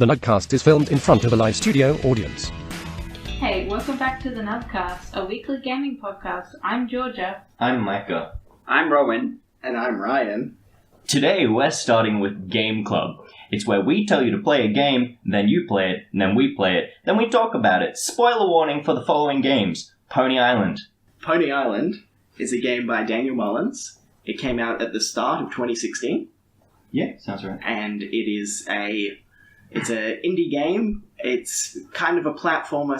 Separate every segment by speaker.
Speaker 1: The Nuggcast is filmed in front of a live studio audience.
Speaker 2: Hey, welcome back to the Nuggcast, a weekly gaming podcast. I'm Georgia.
Speaker 3: I'm Micah.
Speaker 4: I'm Rowan.
Speaker 5: And I'm Ryan.
Speaker 3: Today we're starting with Game Club. It's where we tell you to play a game, then you play it, then we play it, then we talk about it. Spoiler warning for the following games. Pony Island.
Speaker 5: Pony Island is a game by Daniel Mullins. It came out at the start of 2016.
Speaker 3: Yeah, sounds right.
Speaker 5: And it's an indie game. It's kind of a platformer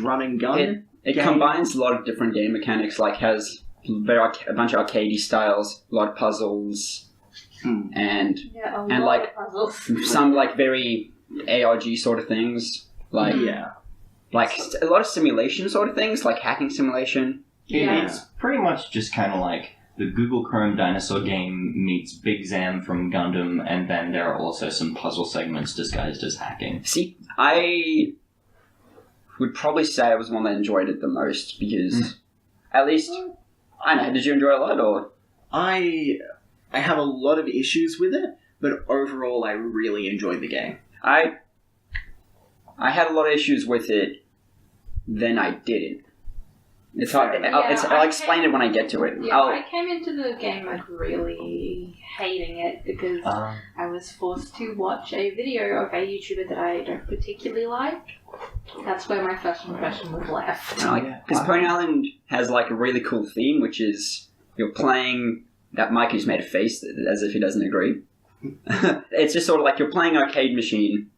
Speaker 5: / run and gun.
Speaker 4: It combines a lot of different game mechanics, like has a bunch of arcadey styles, a lot of puzzles, and like some like very ARG sort of things, like like a lot of simulation sort of things, like hacking simulation.
Speaker 3: It's pretty much just kind of like the Google Chrome dinosaur game meets Big Zam from Gundam, and then there are also some puzzle segments disguised as hacking.
Speaker 4: See, I would probably say I was the one that enjoyed it the most, because at least, I don't know, did you enjoy it a lot, or?
Speaker 5: I have a lot of issues with it, but overall I really enjoyed the game.
Speaker 4: I had a lot of issues with it, then I didn't. It's hard. I'll explain it when I get to it.
Speaker 2: Yeah, I came into the game like really hating it because I was forced to watch a video of a YouTuber that I don't particularly like. That's where my first impression was left.
Speaker 4: Because Pony Island has like a really cool theme, which is you're playing. That Mike just made a face as if he doesn't agree. It's just sort of like you're playing an arcade machine,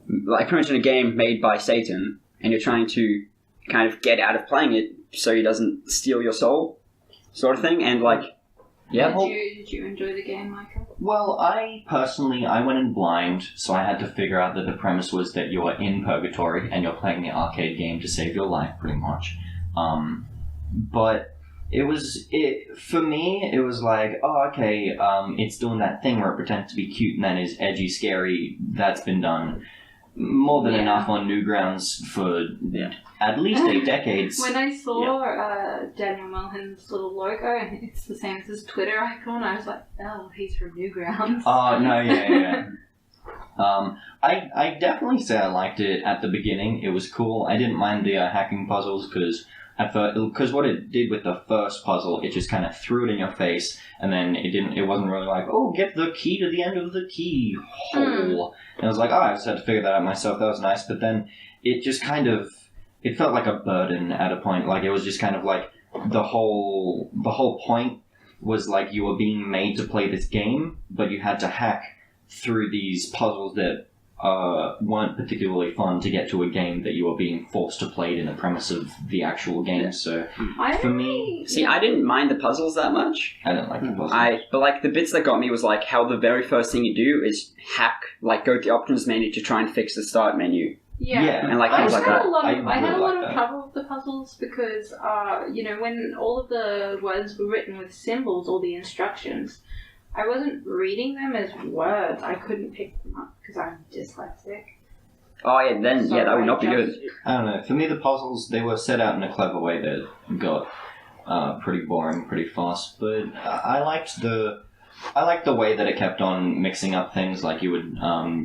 Speaker 4: like pretty much in a game made by Satan, and you're trying to kind of get out of playing it so he doesn't steal your soul, sort of thing. And like,
Speaker 2: Did you enjoy the game, Michael?
Speaker 3: Well, I went in blind, so I had to figure out that the premise was that you're in purgatory and you're playing the arcade game to save your life, pretty much. But for me, it was like, it's doing that thing where it pretends to be cute and then is edgy, scary. That's been done more than enough on Newgrounds for at least 8 decades.
Speaker 2: When I saw Daniel Mullins' little logo, and it's the same as his Twitter icon, I was like, oh, he's from Newgrounds.
Speaker 3: Oh, no, yeah. I definitely say I liked it at the beginning. It was cool. I didn't mind the hacking puzzles because what it did with the first puzzle, it just kind of threw it in your face, and then it wasn't really like, oh, get the key to the end of the keyhole. And I was like, I just had to figure that out myself. That was nice. But then it just kind of, it felt like a burden at a point. Like it was just kind of like the whole point was like you were being made to play this game, but you had to hack through these puzzles that weren't particularly fun to get to a game that you were being forced to play in the premise of the actual game. So for me,
Speaker 4: I didn't mind the puzzles that much.
Speaker 3: I don't like the puzzles.
Speaker 4: But like the bits that got me was like how the very first thing you do is hack, like go to the options menu to try and fix the start menu.
Speaker 2: Yeah.
Speaker 4: And like things like that.
Speaker 2: I had a lot of trouble with the puzzles because, when all of the words were written with symbols, all the instructions, I wasn't reading them as words. I couldn't pick them up because I'm dyslexic.
Speaker 4: Oh yeah, that would not be good.
Speaker 3: I don't know. For me, the puzzles, they were set out in a clever way that got pretty boring pretty fast. But I liked the way that it kept on mixing up things. Like you would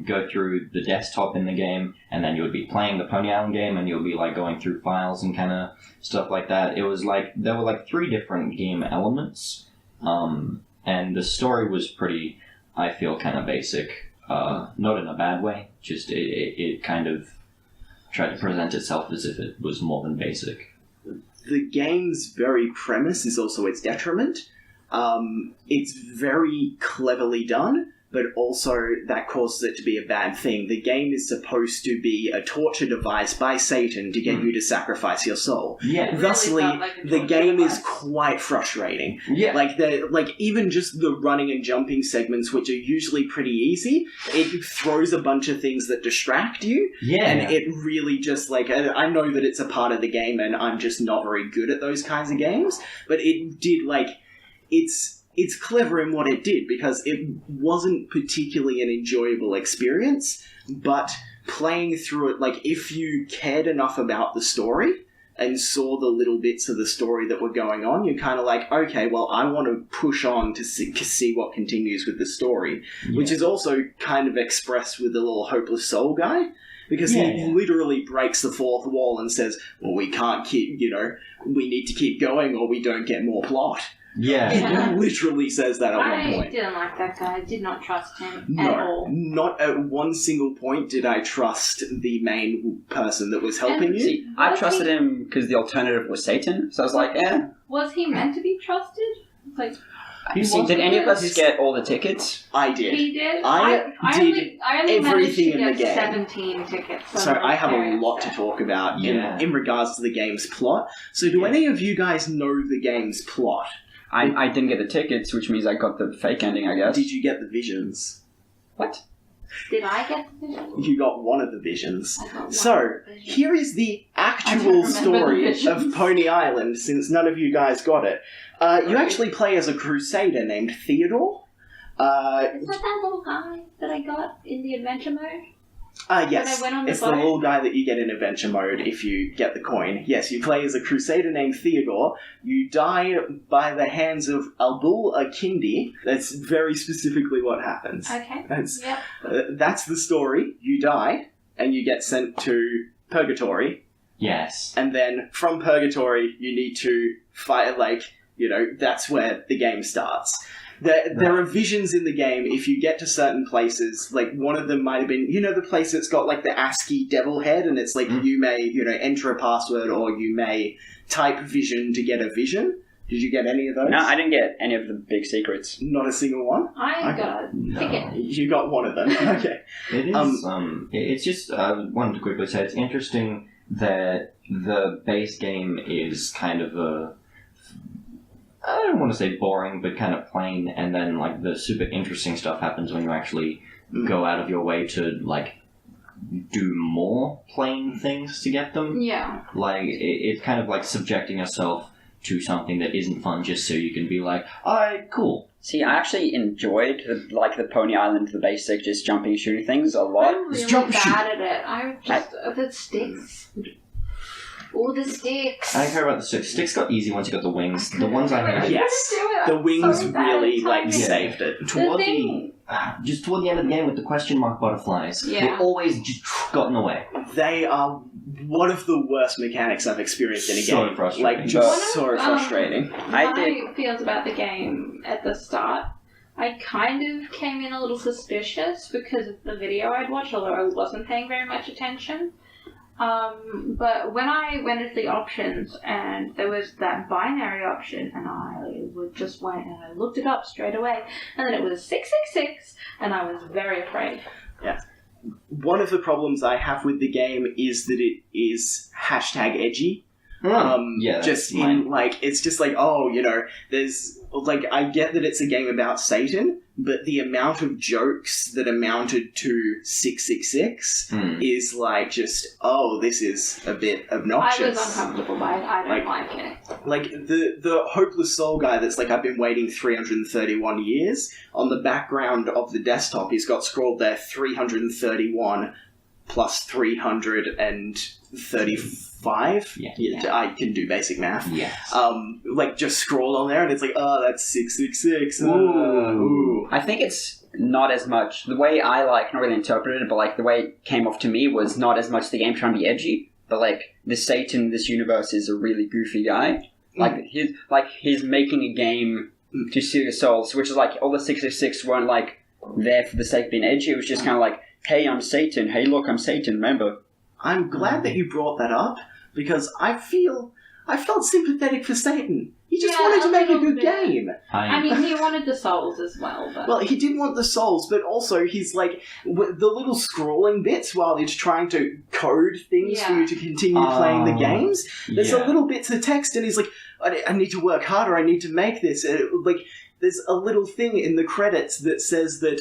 Speaker 3: go through the desktop in the game, and then you would be playing the Pony Island game, and you would be like going through files and kind of stuff like that. It was like there were like 3 different game elements. And the story was pretty, I feel, kind of basic. Not in a bad way. Just it kind of tried to present itself as if it was more than basic.
Speaker 5: The game's very premise is also its detriment. It's very cleverly done, but also that causes it to be a bad thing. The game is supposed to be a torture device by Satan to get you to sacrifice your soul.
Speaker 3: Yeah.
Speaker 5: Thusly,
Speaker 2: like
Speaker 5: the game is quite frustrating.
Speaker 3: Yeah.
Speaker 5: Like even just the running and jumping segments, which are usually pretty easy, it throws a bunch of things that distract you.
Speaker 3: Yeah.
Speaker 5: And it really just like, I know that it's a part of the game and I'm just not very good at those kinds of games, but it did like, it's clever in what it did because it wasn't particularly an enjoyable experience, but playing through it, like if you cared enough about the story, and saw the little bits of the story that were going on, you're kind of like, okay, well, I want to push on to see what continues with the story, which is also kind of expressed with the little hopeless soul guy, because he literally breaks the fourth wall and says, well, we can't keep, we need to keep going or we don't get more plot.
Speaker 3: Yeah.
Speaker 5: He literally says that at one point.
Speaker 2: I didn't like that guy. I did not trust him at all.
Speaker 5: Not at one single point did I trust the main person that was helping you.
Speaker 4: See, I trusted him because the alternative was Satan, so I was like,
Speaker 2: Was he meant to be trusted? Like,
Speaker 4: did any of us get all the tickets?
Speaker 5: I did.
Speaker 2: He did?
Speaker 5: I did
Speaker 2: I only
Speaker 5: everything
Speaker 2: managed to
Speaker 5: in the
Speaker 2: get
Speaker 5: game.
Speaker 2: 17 tickets.
Speaker 5: So I have a lot to talk about in regards to the game's plot. So do any of you guys know the game's plot?
Speaker 4: I didn't get the tickets, which means I got the fake ending, I guess.
Speaker 5: Did you get the visions?
Speaker 4: What?
Speaker 2: Did I get the vision?
Speaker 5: You got one of the visions.
Speaker 2: I got one
Speaker 5: So,
Speaker 2: of the visions.
Speaker 5: here is the
Speaker 2: I
Speaker 5: actual
Speaker 2: don't remember the
Speaker 5: story
Speaker 2: visions.
Speaker 5: of Pony Island, since none of you guys got it. You actually play as a crusader named Theodore.
Speaker 2: Is that little guy that I got in the adventure mode?
Speaker 5: Yes,
Speaker 2: When I went on the
Speaker 5: it's the
Speaker 2: boat?
Speaker 5: little guy that you get in adventure mode if you get the coin. Yes, you play as a crusader named Theodore. You die by the hands of Albul Akindi. That's very specifically what happens.
Speaker 2: Okay.
Speaker 5: That's the story. You die, and you get sent to Purgatory.
Speaker 3: Yes.
Speaker 5: And then from Purgatory, you need to fight, that's where the game starts. There are visions in the game if you get to certain places, like one of them might have been, the place that's got like the ASCII devil head, and it's like you may, enter a password or you may type vision to get a vision. Did you get any of those?
Speaker 4: No, I didn't get any of the big secrets.
Speaker 5: Not a single one?
Speaker 2: I got a ticket.
Speaker 5: You got one of them. Okay.
Speaker 3: It is, it's just, I wanted to quickly say, it's interesting that the base game is kind of I don't want to say boring, but kind of plain, and then, the super interesting stuff happens when you actually go out of your way to, do more plain things to get them.
Speaker 2: Yeah.
Speaker 3: It's kind of like subjecting yourself to something that isn't fun just so you can be like, alright, cool.
Speaker 4: See, I actually enjoyed the Pony Island, the basic, just jumping and shooting things a lot.
Speaker 2: I'm really
Speaker 5: jump shoot.
Speaker 2: bad at it. I just... the sticks. All the sticks.
Speaker 3: I don't care about the sticks. Sticks got easy once you got the wings. The ones I had...
Speaker 5: Yes.
Speaker 2: Do it.
Speaker 5: The wings
Speaker 2: So bad
Speaker 5: really,
Speaker 2: at timing.
Speaker 5: saved it.
Speaker 3: Just toward the end of the game with the question mark butterflies.
Speaker 2: Yeah.
Speaker 3: They always just got in the way.
Speaker 5: They are one of the worst mechanics I've experienced in a
Speaker 3: So
Speaker 5: game.
Speaker 3: frustrating.
Speaker 5: Just so frustrating.
Speaker 2: My feels about the game at the start, I kind of came in a little suspicious because of the video I'd watched, although I wasn't paying very much attention. But when I went into the options and there was that binary option, and I just went and I looked it up straight away, and then it was 666, and I was very afraid.
Speaker 5: Yeah. One of the problems I have with the game is that it is #edgy.
Speaker 3: Yeah,
Speaker 5: just
Speaker 3: mine.
Speaker 5: in it's just there's I get that it's a game about Satan, but the amount of jokes that amounted to 666 is this is a bit obnoxious.
Speaker 2: I was uncomfortable by it. I don't like it.
Speaker 5: The hopeless soul guy that's I've been waiting 331 years, on the background of the desktop he's got scrawled there 331 plus 335.
Speaker 3: Yeah.
Speaker 5: I can do basic math.
Speaker 3: Yes.
Speaker 5: Just scroll on there and it's that's 666.
Speaker 4: Ooh. I think it's not as much, the way I not really interpreted it, but the way it came off to me was not as much the game trying to be edgy, but the Satan in this universe is a really goofy guy. He's making a game to steal your souls, which is all the 666 weren't there for the sake of being edgy. It was just kind of hey, I'm Satan. Hey, look, I'm Satan. Remember?
Speaker 5: I'm glad that you brought that up, because I felt sympathetic for Satan. He just wanted to make a good game.
Speaker 2: I mean, he wanted the souls as well. But...
Speaker 5: Well, he did want the souls, but also he's the little scrolling bits while he's trying to code things for you to continue playing the games. There's a little bits of text, and he's I need to work harder. I need to make this. There's a little thing in the credits that says that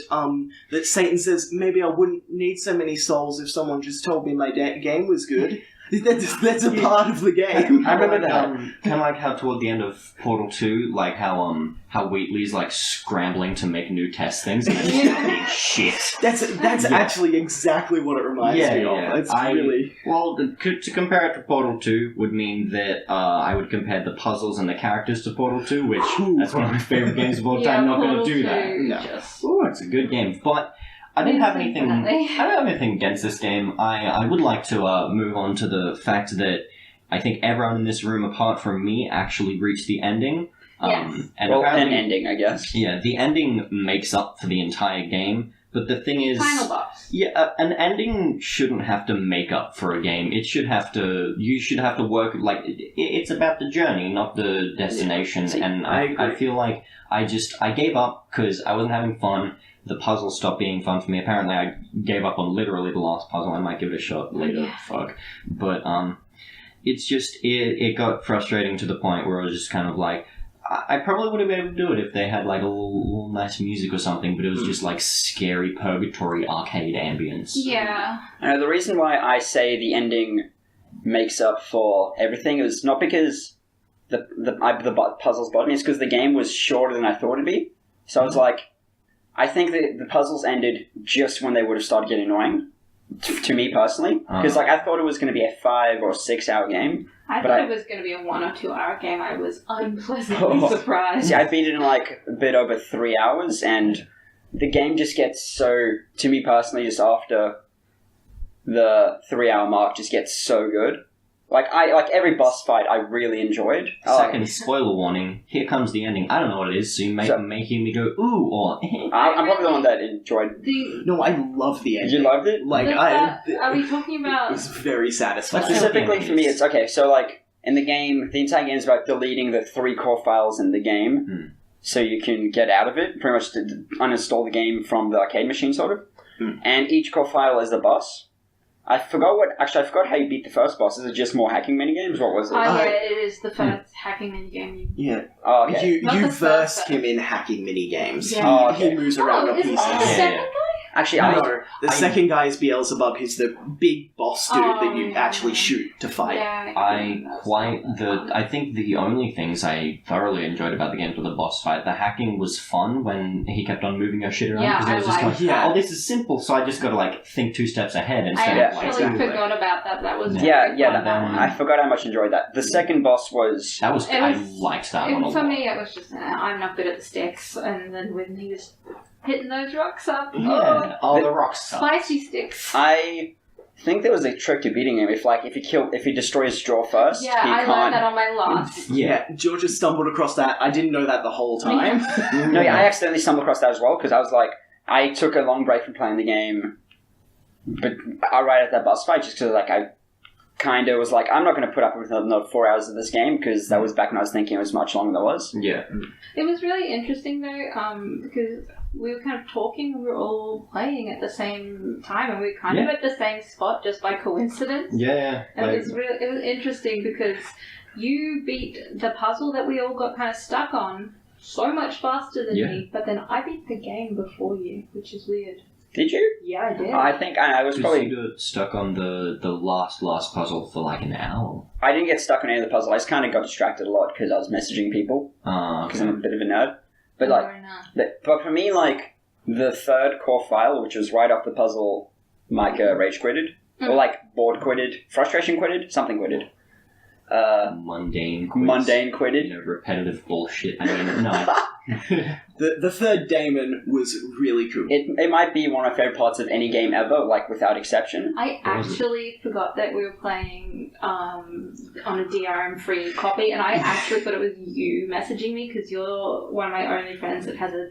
Speaker 5: that Satan says, maybe I wouldn't need so many souls if someone just told me my game was good. That's a part of the game.
Speaker 3: I remember that. Kind of like how toward the end of Portal 2, like how Wheatley's like scrambling to make new test things and it's just being shit.
Speaker 5: That's actually exactly what it reminds me of. It's really...
Speaker 3: Well, to compare it to Portal 2 would mean that I would compare the puzzles and the characters to Portal 2, which that's one of my favorite games of all time. Not going to do that.
Speaker 2: No.
Speaker 3: Ooh, it's a good game, but I didn't have anything. I don't have anything against this game. I would like to move on to the fact that I think everyone in this room, apart from me, actually reached the ending.
Speaker 2: Yes.
Speaker 3: And
Speaker 4: an ending, I guess.
Speaker 3: Yeah, the ending makes up for the entire game. But the thing is,
Speaker 2: Final boss.
Speaker 3: Yeah, an ending shouldn't have to make up for a game. It should have to. You should have to work like it's about the journey, not the destination.
Speaker 4: See,
Speaker 3: and I feel like I gave up because I wasn't having fun. The puzzle stopped being fun for me. Apparently, I gave up on literally the last puzzle. I might give it a shot later.
Speaker 2: Yeah.
Speaker 3: Fuck, but it's just it got frustrating to the point where I was just kind of like. I probably would have been able to do it if they had like a little nice music or something, but it was just like scary purgatory arcade ambience.
Speaker 2: Yeah.
Speaker 4: The reason why I say the ending makes up for everything is not because the puzzles bothered me, it's because the game was shorter than I thought it'd be. So I was like, I think that the puzzles ended just when they would have started getting annoying, to me personally. Because like I thought it was going to be a 5 or 6 hour game.
Speaker 2: I thought it was going to be a 1 or 2 hour game. I was unpleasantly surprised.
Speaker 4: See, I beat it in like a bit over 3 hours, and the game just gets so, to me personally, just after the 3 hour mark, just gets so good. Like every boss fight, I really enjoyed.
Speaker 3: Second, spoiler warning. Here comes the ending. I don't know what it is, so you making me go ooh or.
Speaker 4: I'm probably the one that enjoyed.
Speaker 5: No, I love the ending.
Speaker 4: You loved it?
Speaker 5: Like
Speaker 2: are we talking about?
Speaker 5: It was very satisfying.
Speaker 4: Specifically for me, it's okay. So like in the game, the entire game is about deleting the 3 core files in the game, so you can get out of it. Pretty much to uninstall the game from the arcade machine, sort of. And each core file is the boss. I forgot how you beat the first boss. Is it just more hacking minigames? What was it?
Speaker 2: Oh, yeah, it is the first hacking minigame.
Speaker 5: Yeah.
Speaker 4: Oh, okay.
Speaker 5: You versed him in hacking minigames.
Speaker 2: Yeah.
Speaker 5: He moves around on
Speaker 2: is
Speaker 5: pieces.
Speaker 2: that the second guy?
Speaker 4: Actually,
Speaker 5: No, the second guy is Beelzebub. He's the big boss dude that you actually shoot to fight.
Speaker 2: Yeah,
Speaker 3: I think the only things I thoroughly enjoyed about the game were the boss fight. The hacking was fun when he kept on moving your shit around because it was just like,
Speaker 2: that.
Speaker 3: oh, this is simple, so I just got to like think 2 steps ahead instead
Speaker 2: I
Speaker 3: of like.
Speaker 2: actually forgot about that. That was
Speaker 4: I forgot how much I enjoyed that. The second boss was
Speaker 3: I liked that one a lot.
Speaker 2: For me, it was just I'm not good at the sticks, and then when he was hitting those rocks up,
Speaker 3: the rocks up.
Speaker 2: Spicy sticks.
Speaker 4: I think there was a trick to beating him. If he destroys Jaw first,
Speaker 2: yeah, I learned that on my last.
Speaker 5: Yeah, Georgia stumbled across that. I didn't know that the whole time.
Speaker 4: I accidentally stumbled across that as well because I was like, I took a long break from playing the game, but right at that boss fight just because I kind of was like, I'm not going to put up with another 4 hours of this game because that was back when I was thinking it was much longer than it was.
Speaker 3: Yeah.
Speaker 2: It was really interesting though, because we were kind of talking, we were all playing at the same time, and we were kind of at the same spot just by coincidence.
Speaker 3: Yeah.
Speaker 2: And it was interesting because you beat the puzzle that we all got kind of stuck on so much faster than me, but then I beat the game before you, which is weird.
Speaker 4: Did you?
Speaker 2: Yeah, I did.
Speaker 4: I think I was probably...
Speaker 3: You got stuck on the last puzzle for like an hour.
Speaker 4: I didn't get stuck on any of the puzzle. I just kind of got distracted a lot because I was messaging people. Because I'm a bit of a nerd. But but for me, like, the third core file, which was right off the puzzle, Micah rage quitted. Or like bored quitted, frustration quitted, something quitted.
Speaker 3: Mundane quits.
Speaker 4: Mundane quitted.
Speaker 3: Repetitive bullshit. I mean, no.
Speaker 5: The third daemon was really cool.
Speaker 4: It might be one of my favorite parts of any game ever, like without exception.
Speaker 2: I actually forgot that we were playing on a DRM-free copy, and I actually thought it was you messaging me because you're one of my only friends that has a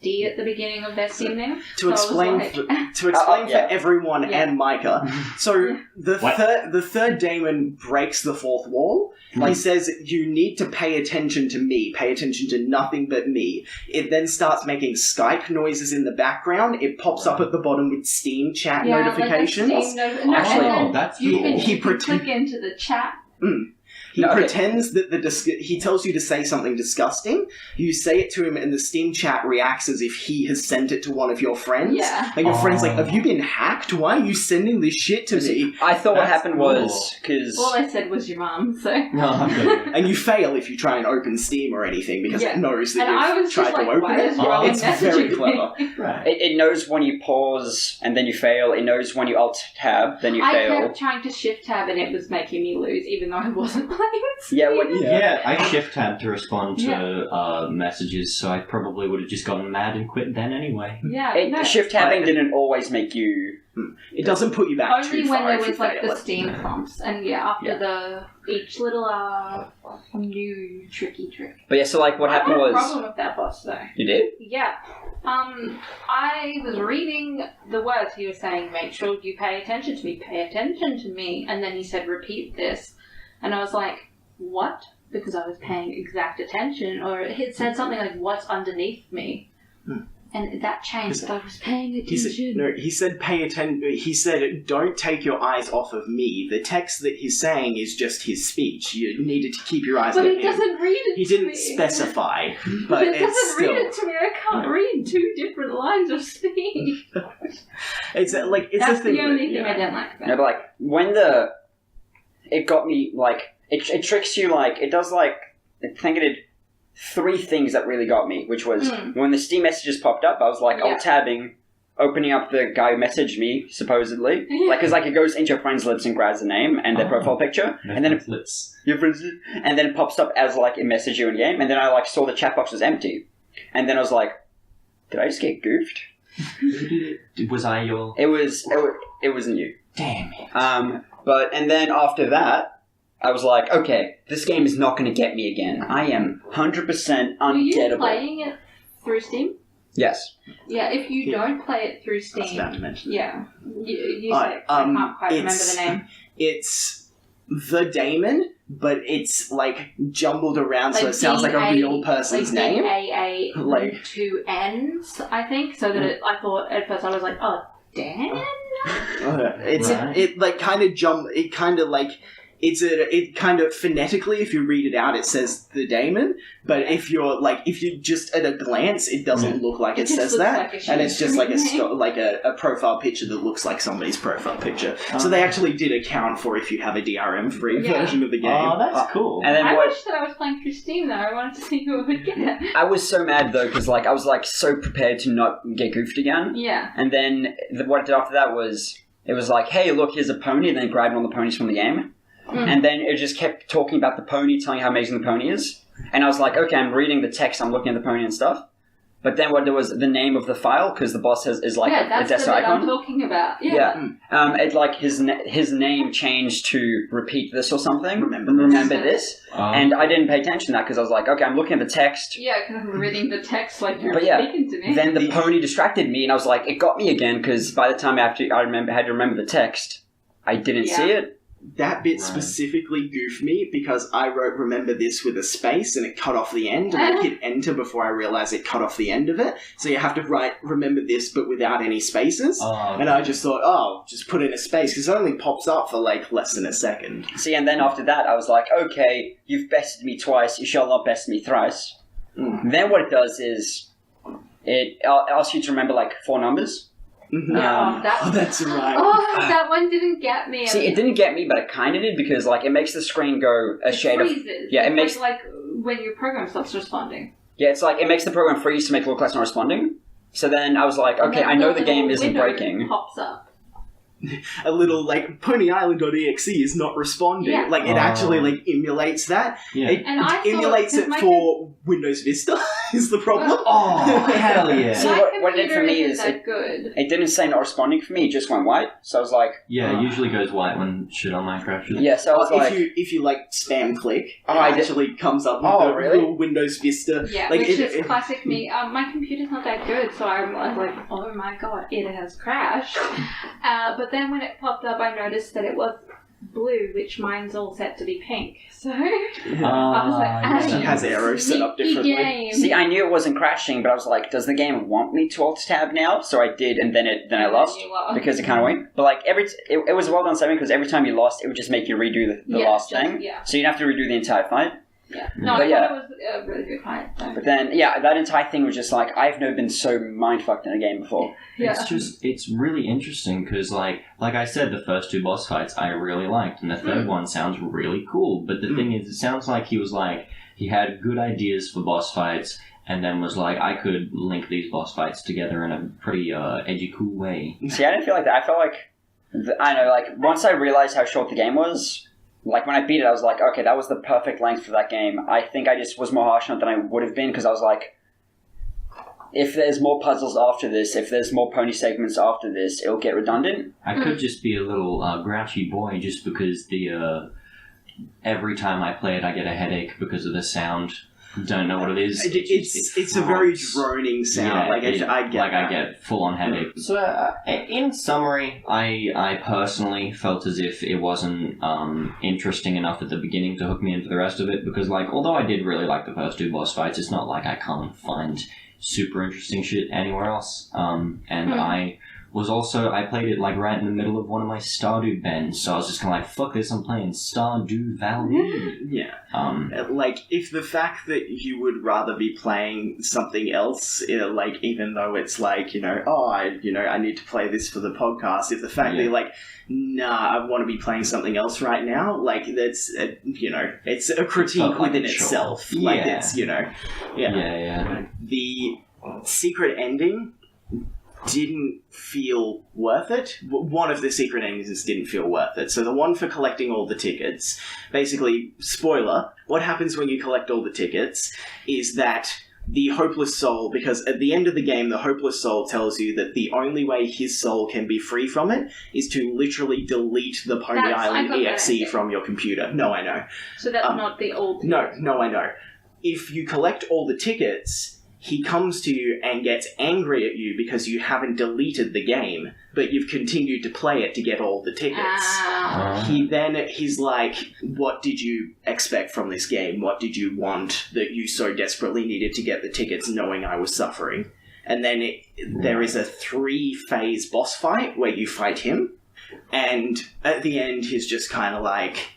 Speaker 2: D at the beginning of their Steam name.
Speaker 5: To explain for everyone and Micah, so the third daemon breaks the fourth wall. He says, you need to pay attention to me, pay attention to nothing but me. It then starts making Skype noises in the background. It pops up at the bottom with Steam chat notifications.
Speaker 3: That's
Speaker 2: you
Speaker 3: cool.
Speaker 2: can click into the chat.
Speaker 5: He
Speaker 4: No, okay.
Speaker 5: pretends that he tells you to say something disgusting. You say it to him, and the Steam chat reacts as if he has sent it to one of your friends.
Speaker 2: Yeah.
Speaker 5: And your friend's like, "Have you been hacked? Why are you sending this shit to me?"
Speaker 4: I thought what
Speaker 3: That's
Speaker 4: happened was because
Speaker 2: All I said was your mum, so.
Speaker 3: No, okay.
Speaker 5: And you fail if you try and open Steam or anything because
Speaker 2: Yeah.
Speaker 5: it knows that
Speaker 2: And I
Speaker 5: you've
Speaker 2: was
Speaker 5: tried
Speaker 2: just like,
Speaker 5: to open
Speaker 2: why
Speaker 5: it.
Speaker 2: is Rowan
Speaker 5: It's very
Speaker 2: messaging
Speaker 5: clever.
Speaker 2: me?
Speaker 3: Right.
Speaker 4: it knows when you pause and then you fail. It knows when you alt tab, then you
Speaker 2: I
Speaker 4: fail.
Speaker 2: kept trying to shift tab and it was making me lose, even though I wasn't playing Steam.
Speaker 4: Yeah, when,
Speaker 3: Yeah, I shift tab to respond to messages, so I probably would have just gotten mad and quit then anyway.
Speaker 2: Yeah, no.
Speaker 4: shift tabbing didn't always make you.
Speaker 5: It doesn't put you back
Speaker 2: Only
Speaker 5: too
Speaker 2: when
Speaker 5: far
Speaker 2: there
Speaker 5: if you
Speaker 2: was like
Speaker 5: fail
Speaker 2: the
Speaker 5: it.
Speaker 2: Steam prompts, and after each little new tricky trick.
Speaker 4: But yeah, so like what happened
Speaker 2: I had a
Speaker 4: was
Speaker 2: problem with that boss though.
Speaker 4: you did.
Speaker 2: Yeah. I was reading the words he was saying, make sure you pay attention to me, and then he said, repeat this. And I was like, what? Because I was paying exact attention, or it said something like, what's underneath me? And that changed, but I was paying attention.
Speaker 5: He said pay attention. He said, don't take your eyes off of me. The text that he's saying is just his speech. You needed to keep your eyes
Speaker 2: But
Speaker 5: on
Speaker 2: he
Speaker 5: him.
Speaker 2: doesn't read it
Speaker 5: He
Speaker 2: to
Speaker 5: didn't
Speaker 2: me.
Speaker 5: specify,
Speaker 2: But
Speaker 5: but
Speaker 2: it
Speaker 5: it's
Speaker 2: doesn't
Speaker 5: still...
Speaker 2: read it to me. I can't read two different lines of speech.
Speaker 5: It's like it's
Speaker 2: That's
Speaker 5: a thing
Speaker 2: the only
Speaker 5: that,
Speaker 2: thing I didn't like about
Speaker 4: No,
Speaker 2: it.
Speaker 4: but like when it got me like it tricks you like it does like I think it did 3 things that really got me, which was when the Steam messages popped up, I was like alt tabbing, opening up the guy who messaged me supposedly, like because like it goes into your friend's lips and grabs the name and their profile picture, and then your friend's lip, and then it pops up as like a message you in game, and then I like saw the chat box was empty, and then I was like, did I just get goofed?
Speaker 3: Was I your...
Speaker 4: It wasn't you.
Speaker 3: Damn it.
Speaker 4: But and then after that, I was like, okay, this game is not going to get me again. I am 100%
Speaker 2: Were you
Speaker 4: ungettable.
Speaker 2: playing it through Steam?
Speaker 4: Yes.
Speaker 2: Yeah, if you don't play it through Steam...
Speaker 5: I was about to mention.
Speaker 2: Yeah. You say, I can't quite remember the name.
Speaker 5: It's the Daemon, but it's like jumbled around, so
Speaker 2: Like
Speaker 5: it sounds like a real person's name.
Speaker 2: D-A-A
Speaker 5: Like-
Speaker 2: 2 N's, I think, so that I thought, at first I was like, oh, damn.
Speaker 5: It's
Speaker 3: Right.
Speaker 5: it like kind of jump. It kind of like it kind of phonetically, if you read it out, it says the Daemon. But if you just at a glance, it doesn't look like it
Speaker 2: just
Speaker 5: says
Speaker 2: looks
Speaker 5: that,
Speaker 2: like a
Speaker 5: and it's just
Speaker 2: shitty
Speaker 5: like a profile picture that looks like somebody's profile picture. So they actually did account for if you have a DRM-free
Speaker 2: Yeah.
Speaker 5: version of the game.
Speaker 3: Oh, that's cool.
Speaker 4: And then
Speaker 2: I
Speaker 4: what?
Speaker 2: wish that I was playing through Steam, though. I wanted to see who it would get.
Speaker 4: I was so mad though because like I was like so prepared to not get goofed again,
Speaker 2: Yeah.
Speaker 4: and then what it did after that was it was like, hey, look, here's a pony, and then it grabbed one of the ponies from the game, and then it just kept talking about the pony, telling how amazing the pony is, and I was like, okay, I'm reading the text, I'm looking at the pony and stuff. But then what there was the name of the file because the boss is like
Speaker 2: yeah,
Speaker 4: a
Speaker 2: that's the
Speaker 4: desktop
Speaker 2: bit I'm
Speaker 4: icon.
Speaker 2: talking about.
Speaker 4: Yeah. It like his name changed to repeat this or something.
Speaker 5: Remember
Speaker 4: this. And I didn't pay attention to that because I was like, okay, I'm looking at the text.
Speaker 2: Yeah, because I'm reading the text like you're
Speaker 4: But yeah,
Speaker 2: speaking to me.
Speaker 4: Then the pony distracted me, and I was like, it got me again because by the time I had to remember the text, I didn't see it.
Speaker 5: That bit
Speaker 3: Right.
Speaker 5: specifically goofed me because I wrote remember this with a space and it cut off the end, and I hit enter before I realised it cut off the end of it. So you have to write remember this but without any spaces. And I just thought, oh, just put in a space because it only pops up for like less than a second.
Speaker 4: See, and then after that, I was like, okay, you've bested me twice, you shall not best me thrice. Then what it does is it asks you to remember like 4 numbers.
Speaker 2: Yeah,
Speaker 5: That's right.
Speaker 2: Oh, that one didn't get me.
Speaker 4: See, it didn't get me, but it kind of did because like it makes the screen go a shade of
Speaker 2: freezes.
Speaker 4: yeah. It
Speaker 2: It's
Speaker 4: makes
Speaker 2: like when your program stops responding.
Speaker 4: yeah. It's like it makes the program freeze to make it look like it's not responding. So then I was like, okay, I know the game isn't breaking.
Speaker 2: Pops up.
Speaker 5: A little like Pony Island.exe is not responding.
Speaker 2: Yeah.
Speaker 5: Like it actually like emulates that.
Speaker 3: Yeah.
Speaker 5: It
Speaker 2: And I thought-
Speaker 5: emulates it
Speaker 2: 'cause my
Speaker 5: for Windows Vista is the problem.
Speaker 3: Oh, hell yeah.
Speaker 4: See,
Speaker 2: My
Speaker 4: what it did for
Speaker 2: computer
Speaker 4: me
Speaker 2: isn't
Speaker 4: is
Speaker 2: that good.
Speaker 4: it didn't say not responding for me. It just went white. So I was like,
Speaker 3: Yeah, it usually goes white when shit on my crashes.
Speaker 4: yeah. So I was like,
Speaker 5: if you like spam click,
Speaker 4: Oh,
Speaker 5: it
Speaker 4: I did-
Speaker 5: actually comes up with
Speaker 4: Oh,
Speaker 5: the
Speaker 4: really?
Speaker 5: real Windows Vista.
Speaker 2: Yeah,
Speaker 5: like
Speaker 2: which
Speaker 5: it-
Speaker 2: is
Speaker 5: it-
Speaker 2: classic me. My computer's not that good, so I was like, oh my god, it has crashed. But then when it popped up, I noticed that it was blue, which mine's all set to be pink. So I was like,
Speaker 5: She has arrows set up differently.
Speaker 2: Game.
Speaker 4: See, I knew it wasn't crashing, but I was like, does the game want me to alt-tab now? So I did, and then I lost. Because it kind of went. But like, it was a well-done saving, because every time you lost, it would just make you redo the last thing.
Speaker 2: Yeah.
Speaker 4: So you'd have to redo the entire fight.
Speaker 2: Yeah. No,
Speaker 4: But
Speaker 2: I
Speaker 4: yeah.
Speaker 2: thought it was a really good fight. So.
Speaker 4: But then, yeah, that entire thing was just like, I've never been so mind-fucked in a game before.
Speaker 2: Yeah.
Speaker 3: It's really interesting because, like I said, the first 2 boss fights I really liked, and the third one sounds really cool. But the thing is, it sounds like he had good ideas for boss fights, and then was like, I could link these boss fights together in a pretty edgy, cool way.
Speaker 4: See, I didn't feel like that. I felt like, I don't know, like, once I realized how short the game was, like, when I beat it, I was like, okay, that was the perfect length for that game. I think I just was more harsh on it than I would have been, because I was like, if there's more puzzles after this, if there's more pony segments after this, it'll get redundant.
Speaker 3: I could just be a little grouchy boy just because every time I play it, I get a headache because of the sound. Don't know what it is.
Speaker 5: It's a very droning sound.
Speaker 3: I get full-on headache. So, in summary, I personally felt as if it wasn't interesting enough at the beginning to hook me in for the rest of it, because, like, although I did really like the first 2 boss fights, it's not like I can't find super interesting shit anywhere else. I played it, like, right in the middle of one of my Stardew bends, so I was just kind of like, fuck this, I'm playing Stardew Valley.
Speaker 5: Yeah. Like, if the fact that you would rather be playing something else, like, even though it's like, I need to play this for the podcast, if the fact that you're like, nah, I want to be playing something else right now, like, that's, it's a critique within itself.
Speaker 3: Yeah.
Speaker 5: Like, it's,
Speaker 3: Yeah.
Speaker 5: The secret ending didn't feel worth it. One of the secret endings didn't feel worth it. So the one for collecting all the tickets, basically, spoiler, what happens when you collect all the tickets is that the Hopeless Soul, because at the end of the game, the Hopeless Soul tells you that the only way his soul can be free from it is to literally delete the Pony Island EXE from your computer. No, I know.
Speaker 2: So that's not the old...
Speaker 5: No, I know. If you collect all the tickets, he comes to you and gets angry at you because you haven't deleted the game, but you've continued to play it to get all the tickets. He's like, what did you expect from this game? What did you want that you so desperately needed to get the tickets knowing I was suffering? And then there is a 3-phase boss fight where you fight him, and at the end he's just kind of like,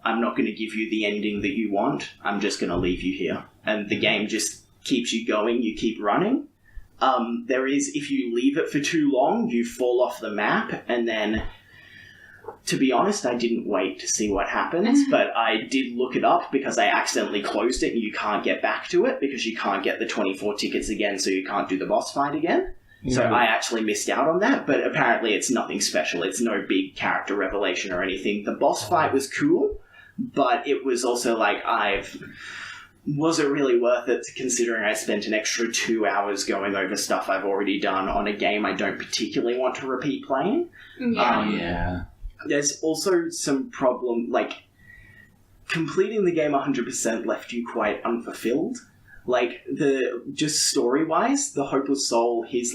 Speaker 5: I'm not going to give you the ending that you want, I'm just going to leave you here. And the game just keeps you going, you keep running. If you leave it for too long, you fall off the map, and then, to be honest, I didn't wait to see what happens, but I did look it up because I accidentally closed it and you can't get back to it because you can't get the 24 tickets again, so you can't do the boss fight again. So I actually missed out on that, but apparently it's nothing special. It's no big character revelation or anything. The boss fight was cool, but it was also like, was it really worth it, considering I spent an extra 2 hours going over stuff I've already done on a game I don't particularly want to repeat playing? There's also some problem, like, completing the game 100% left you quite unfulfilled. Like, just story-wise, the Hopeless Soul, he's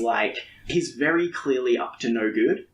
Speaker 5: very clearly up to no good.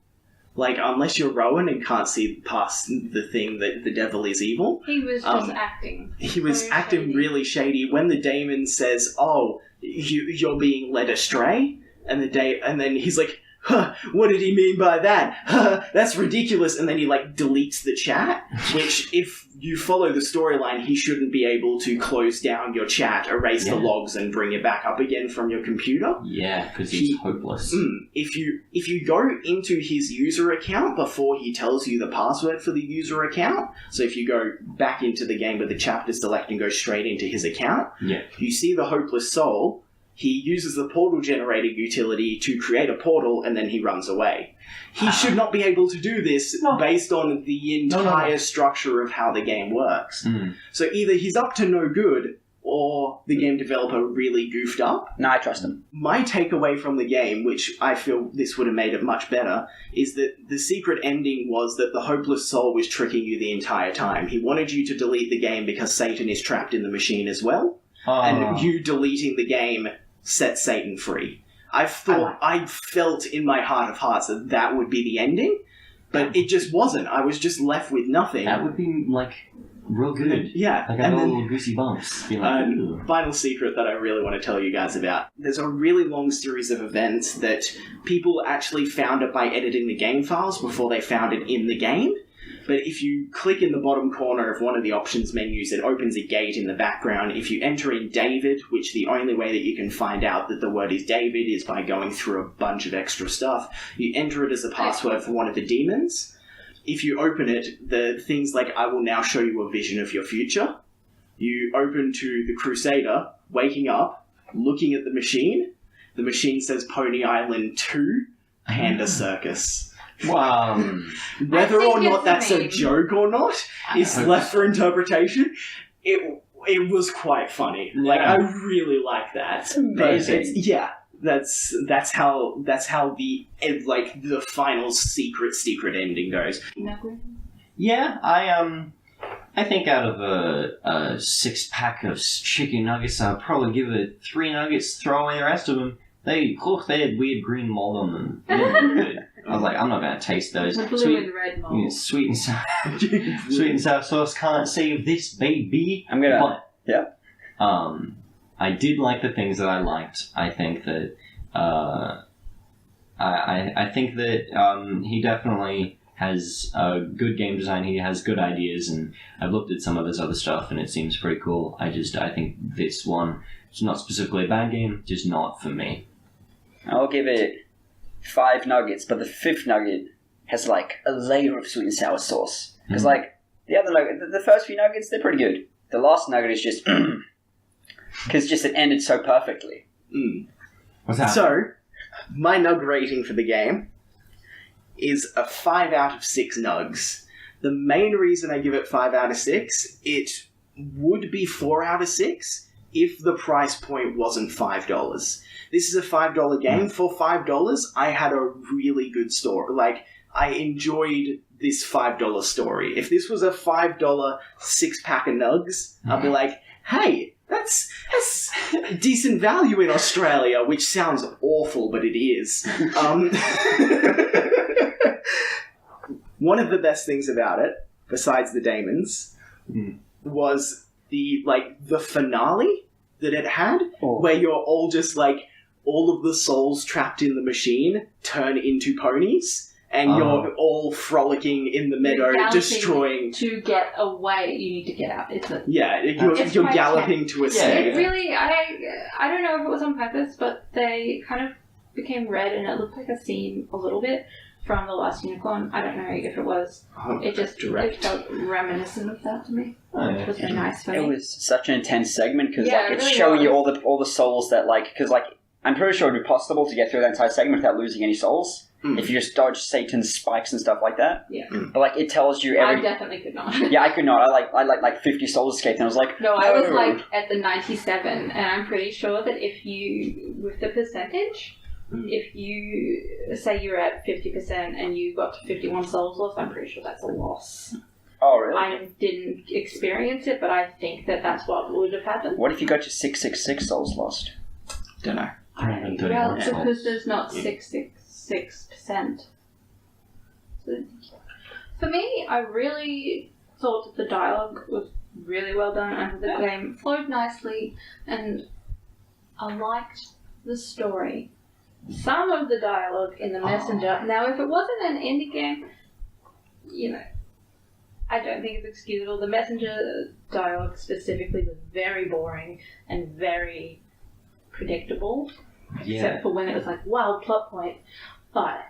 Speaker 5: Like, unless you're Rowan and can't see past the thing that the devil is evil.
Speaker 2: He was just acting.
Speaker 5: He was acting really shady. When the daemon says, oh, you're being led astray, and then he's like, huh, what did he mean by that? Huh, that's ridiculous. And then he, like, deletes the chat, which, if you follow the storyline, he shouldn't be able to close down your chat, erase the logs, and bring it back up again from your computer.
Speaker 3: Yeah, because he's hopeless.
Speaker 5: If you go into his user account before he tells you the password for the user account, so if you go back into the game with the chapter select and go straight into his account, you see the Hopeless Soul. He uses the portal generator utility to create a portal, and then he runs away. He should not be able to do this based on the entire structure of how the game works. So either he's up to no good, or the game developer really goofed up.
Speaker 4: No, I trust him.
Speaker 5: My takeaway from the game, which I feel this would have made it much better, is that the secret ending was that the Hopeless Soul was tricking you the entire time. He wanted you to delete the game because Satan is trapped in the machine as well. And you deleting the game set Satan free. I felt in my heart of hearts that would be the ending, But it just wasn't. I was just left with nothing.
Speaker 3: That would be, like, real good.
Speaker 5: Yeah.
Speaker 3: Like, I got little goosey bumps. Be like, ooh.
Speaker 5: Final secret that I really want to tell you guys about. There's a really long series of events that people actually found it by editing the game files before they found it in the game. But if you click in the bottom corner of one of the options menus, it opens a gate in the background. If you enter in David, which the only way that you can find out that the word is David is by going through a bunch of extra stuff, you enter it as a password for one of the demons. If you open it, the things like, I will now show you a vision of your future. You open to the Crusader, waking up, looking at the machine. The machine says Pony Island 2, Panda Circus.
Speaker 3: Wow.
Speaker 5: Whether or not that's a joke or not is left for interpretation. It was quite funny.
Speaker 3: Yeah.
Speaker 5: Like, I really like that.
Speaker 4: It's amazing.
Speaker 5: That's how the final secret ending goes.
Speaker 3: Yeah, I think out of a 6-pack of chicken nuggets, I'll probably give it 3 nuggets, throw away the rest of them. They had weird green mold on them. They didn't look good. I was like, I'm not going to taste those.
Speaker 2: The blue and red mold.
Speaker 3: Yeah, sweet and sour sauce can't save this, baby.
Speaker 4: I'm gonna...
Speaker 3: But, I did like the things that I liked. I think that I think that he definitely has good game design. He has good ideas, and I've looked at some of his other stuff, and it seems pretty cool. I think this one, it's not specifically a bad game, just not for me.
Speaker 4: I'll give it 5 nuggets, but the 5th nugget has like a layer of sweet and sour sauce. Because like the other nugget, the first few nuggets, they're pretty good. The last nugget is just because just it ended so perfectly.
Speaker 3: What's that?
Speaker 5: So, my nug rating for the game is a 5 out of 6 nugs. The main reason I give it 5 out of 6, it would be 4 out of 6 if the price point wasn't $5. This is a $5 game. For $5, I had a really good story. Like, I enjoyed this $5 story. If this was a $5 6-pack of nugs, I'd be like, hey, that's decent value in Australia, which sounds awful, but it is. One of the best things about it, besides the daemons, was the finale that it had, where you're all just like, all of the souls trapped in the machine turn into ponies, and you're all frolicking in the meadow, destroying.
Speaker 2: To get away, you need to get out.
Speaker 5: You're galloping to escape.
Speaker 2: It really, I don't know if it was on purpose, but they kind of became red, and it looked like a scene a little bit from The Last Unicorn. I don't know if it was. It felt reminiscent of that to me. Which was very nice for me.
Speaker 4: It was such an intense segment because
Speaker 2: Yeah,
Speaker 4: it's
Speaker 2: it really
Speaker 4: showing you
Speaker 2: was.
Speaker 4: all the souls that because I'm pretty sure it would be possible to get through that entire segment without losing any souls if you just dodge Satan's spikes and stuff like that.
Speaker 2: Yeah.
Speaker 4: But it tells you
Speaker 2: I definitely could not.
Speaker 4: Yeah, I could not. I like 50 souls escaped, and I was like,
Speaker 2: No, I was like at the 97, and I'm pretty sure that if you, with the percentage, if you say you're at 50% and you got to 51 souls lost, I'm pretty sure that's a loss.
Speaker 4: Oh, really?
Speaker 2: I didn't experience it, but I think that that's what would have happened.
Speaker 4: What if you got to 666 souls lost?
Speaker 5: Don't know.
Speaker 2: Well, because there's not 666%. So, for me, I really thought that the dialogue was really well done and the game flowed nicely, and I liked the story. Some of the dialogue in the Messenger, now if it wasn't an indie game, I don't think it's excusable. The Messenger dialogue specifically was very boring and very predictable, except for when it was like wild plot point. But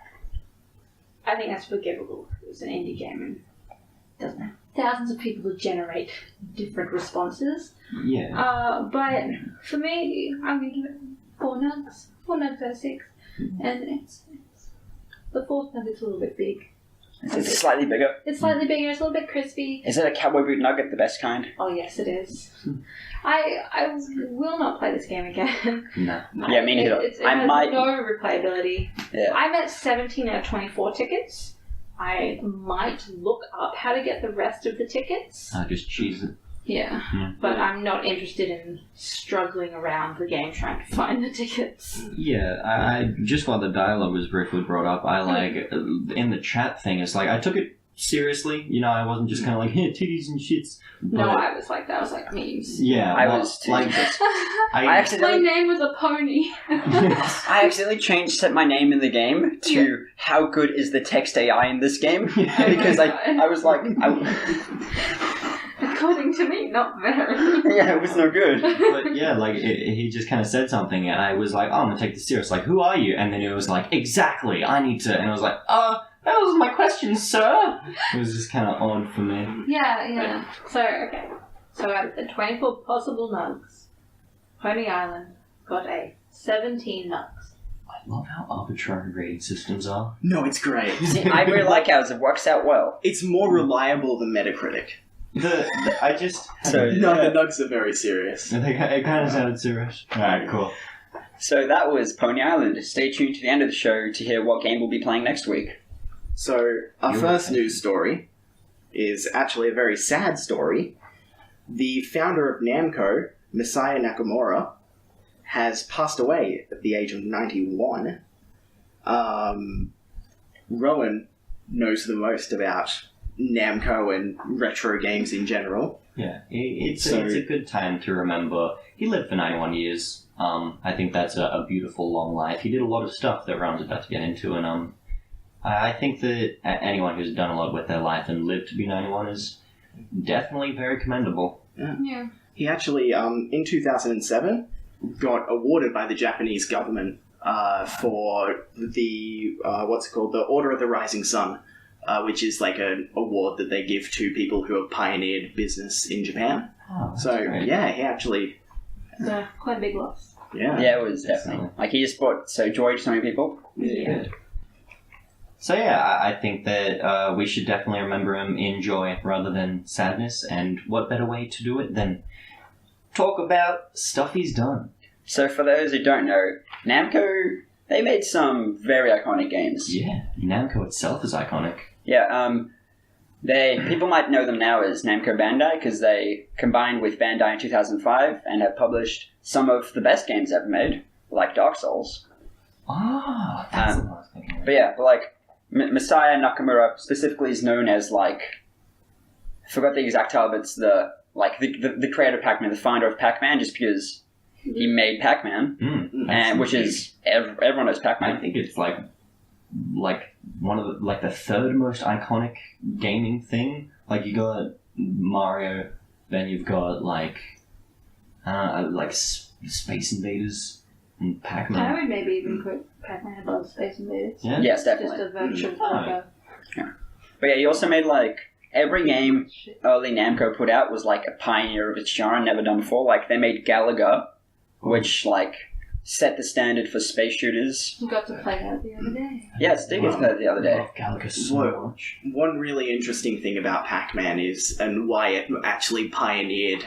Speaker 2: I think that's forgivable. It was an indie game and it doesn't have thousands of people to generate different responses.
Speaker 3: Yeah.
Speaker 2: But for me, I'm going to give it 4 nugs. 4 nugs out of 6. And it's the 4th nugget's a little bit big.
Speaker 4: It's slightly bigger.
Speaker 2: It's slightly bigger, it's a little bit crispy.
Speaker 4: Is it a cowboy boot nugget, the best kind?
Speaker 2: Oh yes, it is. I will not play this game again.
Speaker 3: No.
Speaker 4: Yeah, me neither.
Speaker 2: It has no replayability.
Speaker 4: Yeah.
Speaker 2: I'm at 17 out of 24 tickets. I might look up how to get the rest of the tickets.
Speaker 3: Just cheese it.
Speaker 2: Yeah, but I'm not interested in struggling around the game trying to find the tickets.
Speaker 3: Yeah, I just while the dialogue was briefly brought up, I like in the chat thing. It's like I took it seriously. You know, I wasn't just kind of like titties and shits. But,
Speaker 2: No, I was like that. Was like memes.
Speaker 3: Yeah,
Speaker 4: I was too.
Speaker 3: like
Speaker 4: I
Speaker 2: My
Speaker 4: accidentally,
Speaker 2: name was a pony.
Speaker 4: I accidentally changed my name in the game to how good is the text AI in this game? Because I was like,
Speaker 2: According to me, not very.
Speaker 4: yeah, it was no good.
Speaker 3: But yeah, like he just kind of said something, and I was like, "Oh, I'm gonna take this serious." Like, who are you? And then it was like, "Exactly, I need to." And I was like, that was my question, sir." It was just kind of odd for me.
Speaker 2: Yeah. So out of the 24 possible nugs, Pony Island got a 17 nugs.
Speaker 3: I love how arbitrary rating systems are.
Speaker 5: No, it's great.
Speaker 4: See, I really like ours. It works out well.
Speaker 5: It's more reliable than Metacritic.
Speaker 3: I just
Speaker 4: So
Speaker 5: No, the nugs are very serious.
Speaker 3: I think it kind of sounded serious. All right, cool.
Speaker 4: So that was Pony Island. Stay tuned to the end of the show to hear what game we'll be playing next week.
Speaker 5: So, our first news story is actually a very sad story. The founder of Namco, Masaya Nakamura, has passed away at the age of 91. Rowan knows the most about Namco and retro games in general.
Speaker 3: Yeah, it's a good time to remember. He lived for 91 years. I think that's a beautiful long life. He did a lot of stuff that Rowan's about to get into, and I think that anyone who's done a lot with their life and lived to be 91 is definitely very commendable.
Speaker 2: Yeah.
Speaker 5: He actually, in 2007, got awarded by the Japanese government for the, the Order of the Rising Sun, which is like an award that they give to people who have pioneered business in Japan.
Speaker 3: Oh, that's
Speaker 5: So,
Speaker 3: great.
Speaker 5: yeah, he actually...
Speaker 2: So, quite a big loss.
Speaker 5: Yeah.
Speaker 4: Yeah, it was definitely. Like, he just brought joy to so many people.
Speaker 5: Yeah.
Speaker 3: So yeah, I think that we should definitely remember him in joy rather than sadness, and what better way to do it than talk about stuff he's done.
Speaker 4: So for those who don't know, Namco, they made some very iconic games.
Speaker 3: Yeah, Namco itself is iconic.
Speaker 4: Yeah, people might know them now as Namco Bandai because they combined with Bandai in 2005 and have published some of the best games ever made, like Dark Souls.
Speaker 3: Ah, that's what I was thinking.
Speaker 4: But yeah, Masaya Nakamura specifically is known as I forgot the exact title, but it's the creator of Pac-Man, the founder of Pac-Man, just because he made Pac-Man, and which is everyone knows Pac-Man.
Speaker 3: I think it's like one of the third most iconic gaming thing. Like you got Mario, then you've got Space Invaders and Pac-Man.
Speaker 2: I would maybe even put Pac-Man above Space Invaders.
Speaker 3: Yeah.
Speaker 4: Yes,
Speaker 2: Just
Speaker 4: definitely.
Speaker 2: a virtual
Speaker 3: Oh.
Speaker 4: But yeah, he also made every game early Namco put out was a pioneer of its genre, never done before. Like they made Galaga, which set the standard for space shooters.
Speaker 2: You got to play that the other day.
Speaker 4: Yes, did get to play it the other
Speaker 3: I
Speaker 4: day.
Speaker 3: love Galaga so much.
Speaker 5: One really interesting thing about Pac-Man is, and why it actually pioneered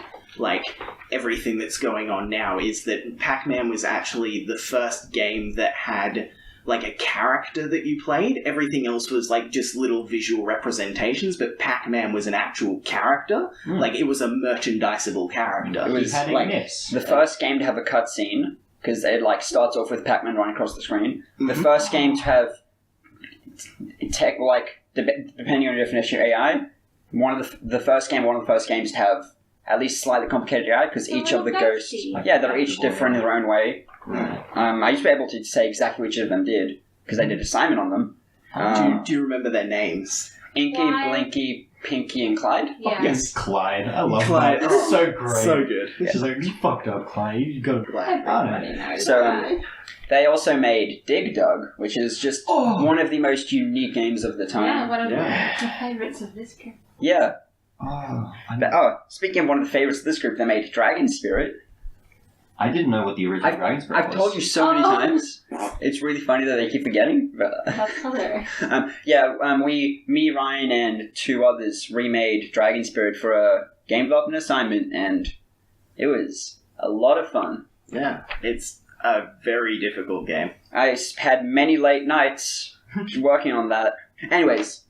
Speaker 5: everything that's going on now, is that Pac-Man was actually the first game that had a character that you played. Everything else was just little visual representations, but Pac-Man was an actual character. It was a merchandisable character.
Speaker 4: It was
Speaker 3: He had a miss.
Speaker 4: the first game to have a cutscene, because it starts off with Pac-Man running across the screen. The first game to have depending on your definition of AI, one of the first games to have at least slightly complicated AI, because each of the ghosts, they're each different in their own way.
Speaker 3: Right.
Speaker 4: I used to be able to say exactly which of them did, because I did assignment on them.
Speaker 5: Do you remember their names?
Speaker 4: Inky,
Speaker 2: Clyde.
Speaker 4: Blinky, Pinky, and Clyde.
Speaker 2: Yeah.
Speaker 3: Yes, Clyde. I love
Speaker 5: Clyde.
Speaker 3: that. It's so great.
Speaker 5: So good.
Speaker 3: She's like, you fucked up, Clyde. You got to
Speaker 2: Everybody knows
Speaker 4: So,
Speaker 2: that.
Speaker 4: They also made Dig Dug, which is just one of the most unique games of the
Speaker 2: Yeah,
Speaker 4: time.
Speaker 2: one of
Speaker 5: Yeah.
Speaker 2: my favourites of this game.
Speaker 4: Yeah.
Speaker 3: Oh,
Speaker 4: Speaking of one of the favorites of this group, they made Dragon Spirit.
Speaker 3: I didn't know what the original Dragon Spirit
Speaker 4: I've
Speaker 3: was.
Speaker 4: told you so many times. It's really funny that they keep forgetting. But,
Speaker 2: That's hilarious.
Speaker 4: me, Ryan, and two others remade Dragon Spirit for a game development assignment, and it was a lot of fun.
Speaker 5: Yeah, it's a very difficult game.
Speaker 4: I had many late nights working on that. Anyways,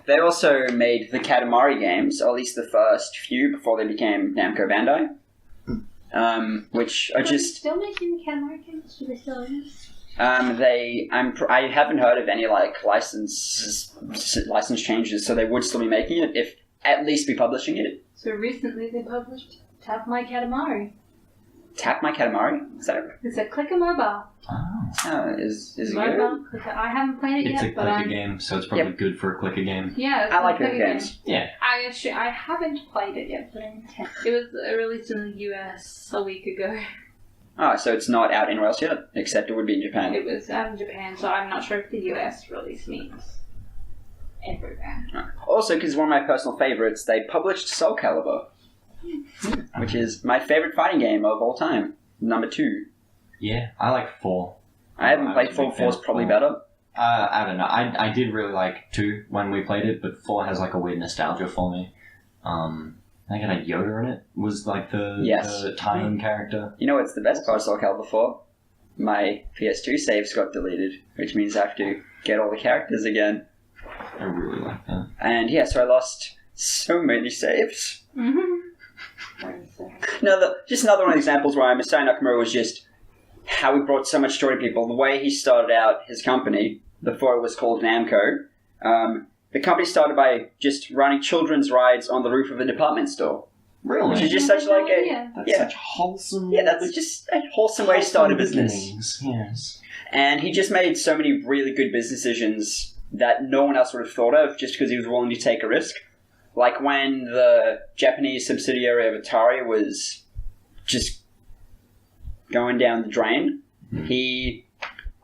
Speaker 4: They also made the Katamari games, or at least the first few before they became Namco Bandai. Which are just...
Speaker 2: still making the Katamari games? Do they still own it?
Speaker 4: I haven't heard of any like license changes, so they would still be making it, if at least be publishing it.
Speaker 2: So recently they published Tap My Katamari.
Speaker 4: Tap My Katamari? Is that it?
Speaker 2: It's a clicker mobile.
Speaker 4: Oh, is it good?
Speaker 2: Mobile clicker. I haven't played it
Speaker 3: It's
Speaker 2: yet,
Speaker 3: a
Speaker 2: but
Speaker 3: clicker game, so it's probably good for a clicker game.
Speaker 2: Yeah, it's
Speaker 4: I
Speaker 2: a
Speaker 4: like
Speaker 2: clicker
Speaker 4: clicker games.
Speaker 3: Yeah.
Speaker 2: I haven't played it yet, but I intend. It was released in the US a week ago.
Speaker 4: Oh, so it's not out anywhere else yet, except it would be in Japan.
Speaker 2: It was out in Japan, so I'm not sure if the US release means everywhere.
Speaker 4: Also, because one of my personal favorites, they published Soul Calibur, which is my favorite fighting game of all time. Number 2.
Speaker 3: Yeah, I like 4.
Speaker 4: I haven't played 4. 4's probably better.
Speaker 3: I don't know. I did really like 2 when we played it, but 4 has like a weird nostalgia for me. I think it had Yoda in it. Was like the tie-in character.
Speaker 4: You know what's the best part of Soul Calibur 4? My PS2 saves got deleted, which means I have to get all the characters again.
Speaker 3: I really like that.
Speaker 4: And yeah, so I lost so many saves.
Speaker 2: Mm-hmm.
Speaker 4: Just another one of the examples where Masai Nakamura was just how he brought so much joy to people. The way he started out his company, before it was called Namco, the company started by just running children's rides on the roof of a department store.
Speaker 3: Really?
Speaker 4: Which is just such like a...
Speaker 3: That's such wholesome...
Speaker 4: Yeah, that's just a wholesome way to start a business.
Speaker 3: Beginnings. Yes.
Speaker 4: And he just made so many really good business decisions that no one else would have thought of just because he was willing to take a risk. Like when the Japanese subsidiary of Atari was just going down the drain, he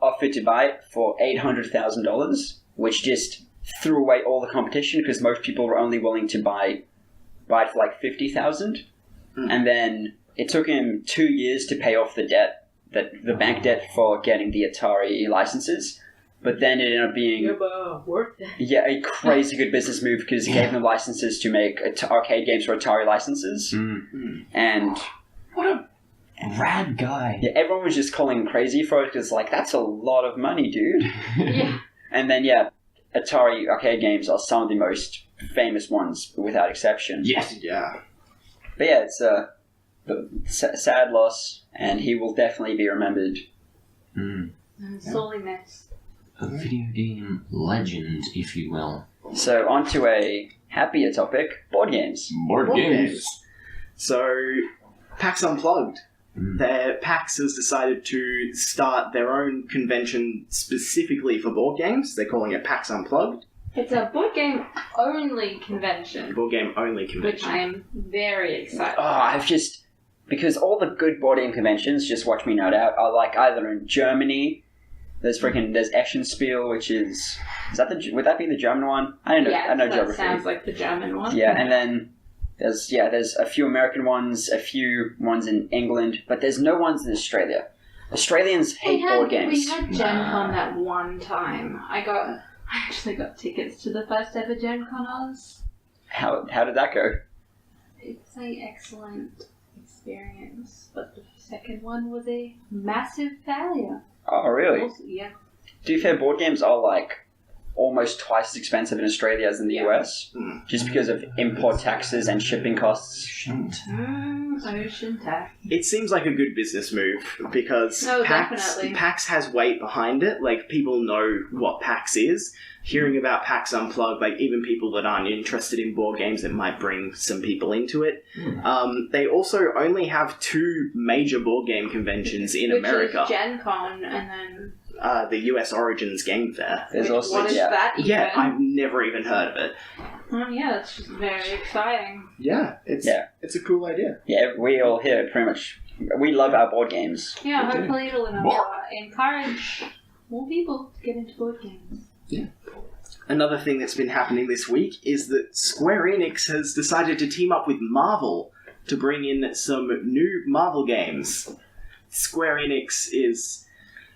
Speaker 4: offered to buy it for $800,000, which just threw away all the competition because most people were only willing to buy it for like $50,000. And then it took him 2 years to pay off the debt, the bank debt for getting the Atari licenses. But then it ended up being
Speaker 2: worth it.
Speaker 4: Yeah, a crazy good business move because it gave them licenses to make arcade games for Atari licenses. And
Speaker 3: what a rad guy.
Speaker 4: Yeah, everyone was just calling him crazy for it because like, that's a lot of money, dude.
Speaker 2: Yeah. And
Speaker 4: then Atari arcade games are some of the most famous ones without exception.
Speaker 3: Yes.
Speaker 5: Yeah.
Speaker 4: But yeah, it's a sad loss, and he will definitely be remembered.
Speaker 2: Sorely missed.
Speaker 3: A video game legend, if you will.
Speaker 4: So, on to a happier topic, board games.
Speaker 3: Board games.
Speaker 5: So, PAX Unplugged. PAX has decided to start their own convention specifically for board games. They're calling it PAX Unplugged.
Speaker 2: It's a board game only convention.
Speaker 5: Board game only convention.
Speaker 2: Which I am very excited
Speaker 4: about. Because all the good board game conventions, just watch me nerd out, are like either in Germany. There's Eschenspiel, which would that be the German one? I don't know.
Speaker 2: Yeah,
Speaker 4: I know
Speaker 2: that
Speaker 4: geography.
Speaker 2: Sounds like the German one.
Speaker 4: Yeah, and then there's a few American ones, a few ones in England, but there's no ones in Australia. Australians hate board games.
Speaker 2: We had Gen Con that one time. I actually got tickets to the first ever Gen Con Oz.
Speaker 4: How did that go?
Speaker 2: It's an excellent experience, but the second one was a massive failure.
Speaker 4: Oh, really?
Speaker 2: Also, yeah.
Speaker 4: To be fair, board games are like almost twice as expensive in Australia as in the US, just because of import taxes and shipping costs.
Speaker 2: Ocean tax.
Speaker 5: It seems like a good business move because
Speaker 2: definitely.
Speaker 5: PAX has weight behind it. Like, people know what PAX is. Hearing about PAX Unplugged, like, even people that aren't interested in board games, it might bring some people into it. They also only have 2 major board game conventions in America.
Speaker 2: Which is Gen Con and then...
Speaker 5: the US Origins Game Fair.
Speaker 4: There's also,
Speaker 2: what is that even?
Speaker 5: Yeah, I've never even heard of it.
Speaker 2: Yeah, that's just very exciting.
Speaker 5: Yeah, it's a cool idea.
Speaker 4: Yeah, we all here pretty much, we love our board games.
Speaker 2: Yeah, hopefully it'll encourage more people to get into board games.
Speaker 5: Yeah. Another thing that's been happening this week is that Square Enix has decided to team up with Marvel to bring in some new Marvel games. Square Enix is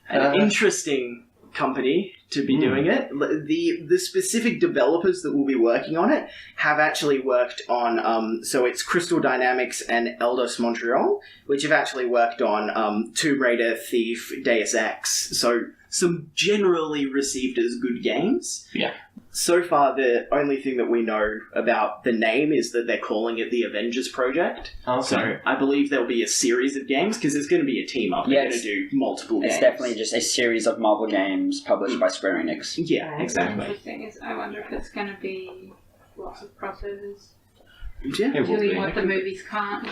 Speaker 5: an interesting company to be doing it. The specific developers that will be working on it have actually worked on, so it's Crystal Dynamics and Eidos Montreal, which have actually worked on Tomb Raider, Thief, Deus Ex, so some generally received as good games.
Speaker 3: Yeah.
Speaker 5: So far, the only thing that we know about the name is that they're calling it the Avengers Project.
Speaker 3: Okay.
Speaker 5: So I believe there'll be a series of games, because there's going to be a team up. They're
Speaker 4: Yes.
Speaker 5: going to do multiple games.
Speaker 4: It's definitely just a series of Marvel games published by Square Enix.
Speaker 5: Yeah, exactly.
Speaker 2: Interesting is, I wonder if it's going to be lots of crossovers.
Speaker 5: Yeah.
Speaker 3: It will
Speaker 2: Doing
Speaker 3: be.
Speaker 2: what the movies can't.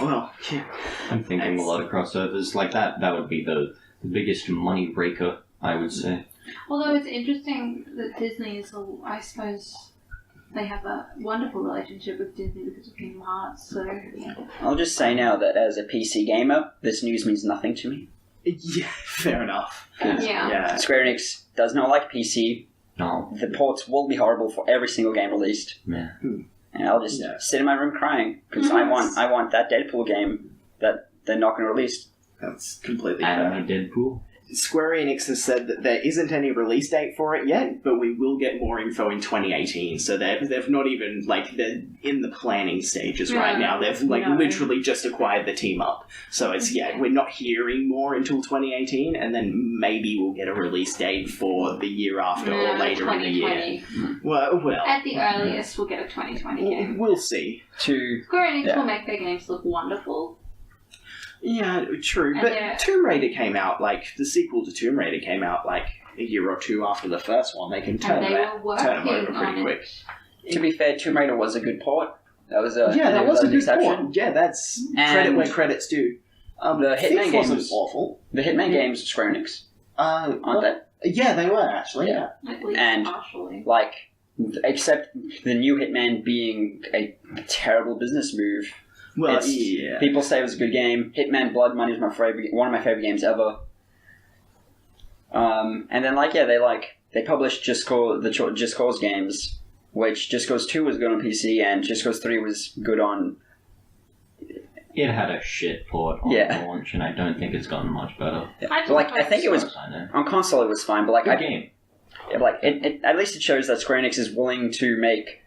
Speaker 5: Well, yeah.
Speaker 3: I'm thinking a lot of crossovers like that. That would be the biggest money raker, I would say.
Speaker 2: Although it's interesting that Disney is, I suppose, they have a wonderful relationship with Disney because of Kingdom Hearts, so...
Speaker 4: I'll just say now that as a PC gamer, this news means nothing to me.
Speaker 5: Yeah, fair enough.
Speaker 2: Yeah.
Speaker 4: Square Enix does not like PC.
Speaker 3: No.
Speaker 4: The ports will be horrible for every single game released.
Speaker 3: Yeah.
Speaker 4: And I'll just sit in my room crying because I want that Deadpool game that they're not going to release.
Speaker 5: That's completely fair.
Speaker 3: Anime Deadpool.
Speaker 5: Square Enix has said that there isn't any release date for it yet, but we will get more info in 2018. So they've not even, like, they're in the planning stages right now. They've, like, literally just acquired the team up. So it's, we're not hearing more until 2018, and then maybe we'll get a release date for the year after or later in the year. Well,
Speaker 2: at the earliest, we'll get a 2020 game.
Speaker 5: We'll see.
Speaker 2: Square Enix will make their games look wonderful.
Speaker 5: Yeah, true.
Speaker 2: And
Speaker 5: But Tomb Raider came out, like, the sequel to Tomb Raider came out, like, a year or two after the first one. They can turn them over pretty quick.
Speaker 4: To be fair, Tomb Raider was a good port. That was a
Speaker 5: that was a good
Speaker 4: exception.
Speaker 5: port. Yeah, that's credit where credit's due.
Speaker 4: The Hitman
Speaker 5: wasn't
Speaker 4: games
Speaker 5: awful.
Speaker 4: The Hitman games, Square Enix, aren't they?
Speaker 5: Yeah, they were actually. Yeah.
Speaker 2: At least
Speaker 4: And,
Speaker 2: partially.
Speaker 4: like, except the new Hitman being a terrible business move.
Speaker 5: Well,
Speaker 4: People say it was a good game. Hitman Blood Money is one of my favorite games ever. And then they published Just Cause games, which Just Cause 2 was good on PC and Just Cause 3 was good on.
Speaker 3: It had a shit port on launch, and I don't think it's gotten much better.
Speaker 4: I think it was on console. It was fine, but
Speaker 3: good game.
Speaker 4: At least it shows that Square Enix is willing to make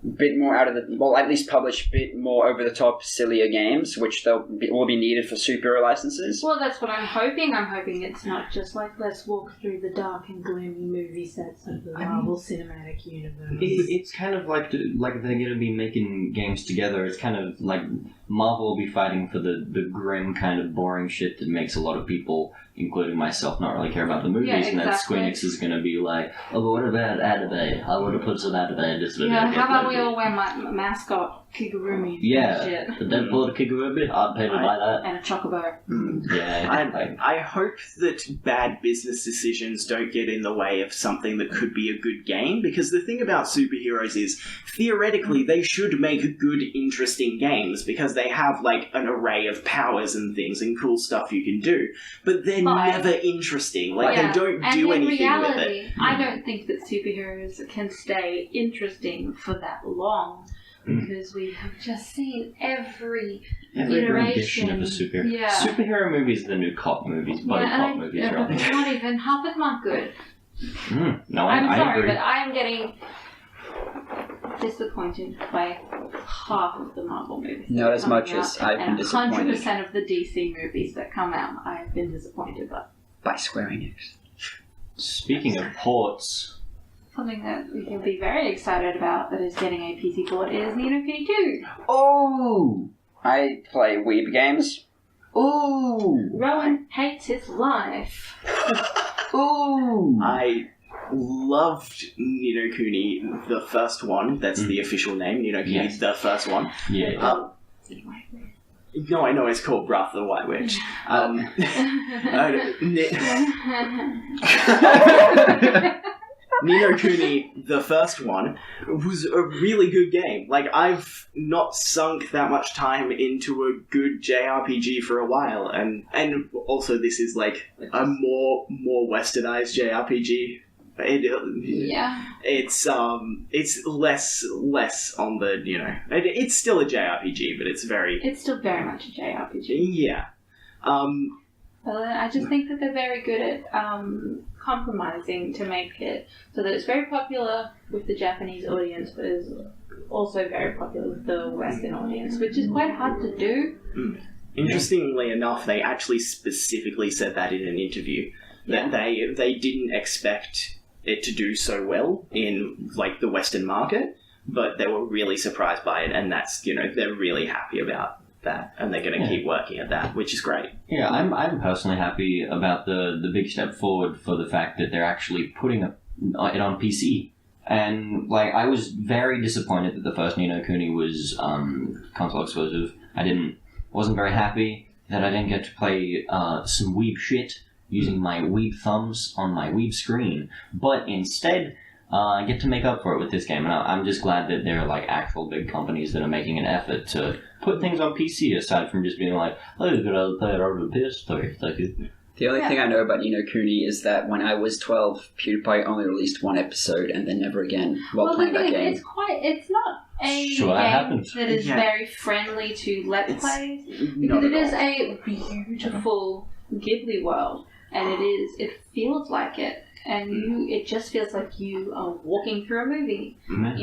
Speaker 4: a bit more out of at least publish a bit more over-the-top, sillier games, which will be needed for superhero licenses.
Speaker 2: Well, that's what I'm hoping. I'm hoping it's not just like, let's walk through the dark and gloomy movie sets of the Marvel Cinematic Universe.
Speaker 3: It's kind of like they're going to be making games together. It's kind of like Marvel will be fighting for the grim kind of boring shit that makes a lot of people, including myself, not really care about the movies, and then Square Enix is going to be like, oh, but what about anime? I want to put some anime in this video.
Speaker 2: Yeah, how about we all wear my mascot Kigurumi?
Speaker 3: Yeah,
Speaker 2: shit.
Speaker 3: the Deadpool Kigurumi, I'd pay to buy that.
Speaker 2: And a chocobo.
Speaker 3: Yeah,
Speaker 5: I hope that bad business decisions don't get in the way of something that could be a good game, because the thing about superheroes is, theoretically, they should make good, interesting games, because they have, like, an array of powers and things and cool stuff you can do, but they're never interesting. Like, they don't do anything with it.
Speaker 2: I don't think that superheroes can stay interesting for that long. Because we have just seen every
Speaker 3: rendition of a superhero.
Speaker 2: Yeah.
Speaker 3: Superhero movies are the new cop movies, buddy cop movies.
Speaker 2: Not even half of them are good.
Speaker 3: No,
Speaker 2: I'm
Speaker 3: I
Speaker 2: sorry,
Speaker 3: agree.
Speaker 2: but I am getting disappointed by half of the Marvel movies.
Speaker 4: Not as much as I've been disappointed.
Speaker 2: 100% of the DC movies that come out, I have been disappointed
Speaker 4: by Square Enix.
Speaker 3: Speaking of ports,
Speaker 2: something that we can be very excited about that is getting a PC port is Ni no Kuni 2.
Speaker 4: Oh! I play Weeb games. Ooh!
Speaker 2: Rowan hates his life.
Speaker 4: Ooh!
Speaker 5: I loved Ni no Kuni, the first one. That's the official name, Ni no Kuni, the first one.
Speaker 3: Yeah.
Speaker 5: No, I know it's called Wrath of the White Witch. Ni no Kuni, the first one, was a really good game. Like, I've not sunk that much time into a good JRPG for a while, and also this is like a more westernized JRPG. It's less on the, you know, it's still a JRPG, but it's
Speaker 2: still very much a JRPG.
Speaker 5: Yeah.
Speaker 2: Well, I just think that they're very good at compromising to make it so that it's very popular with the Japanese audience, but is also very popular with the Western audience, which is quite hard to do.
Speaker 5: Interestingly enough, they actually specifically said that in an interview, that they didn't expect it to do so well in like the Western market, but they were really surprised by it, and that's, you know, they're really happy about that, and they're going to keep working at that, which is great.
Speaker 3: Yeah, I'm personally happy about the big step forward for the fact that they're actually putting it on PC. And like, I was very disappointed that the first Ni no Kuni was console exclusive. Wasn't very happy that I didn't get to play some weeb shit using my weeb thumbs on my weeb screen, but instead I get to make up for it with this game, and I'm just glad that there are like actual big companies that are making an effort to put things on PC aside from just being like, oh, you're gonna play it over the PS3. Thank you.
Speaker 4: The only thing I know about Ni no Kuni is that when I was 12, PewDiePie only released one episode and then never again while playing that game.
Speaker 2: It's not a
Speaker 3: Sure, that
Speaker 2: game
Speaker 3: happens.
Speaker 2: that is very friendly to Let's Plays, because it is a beautiful Ghibli world, and it feels like it, and it just feels like you are walking through a movie not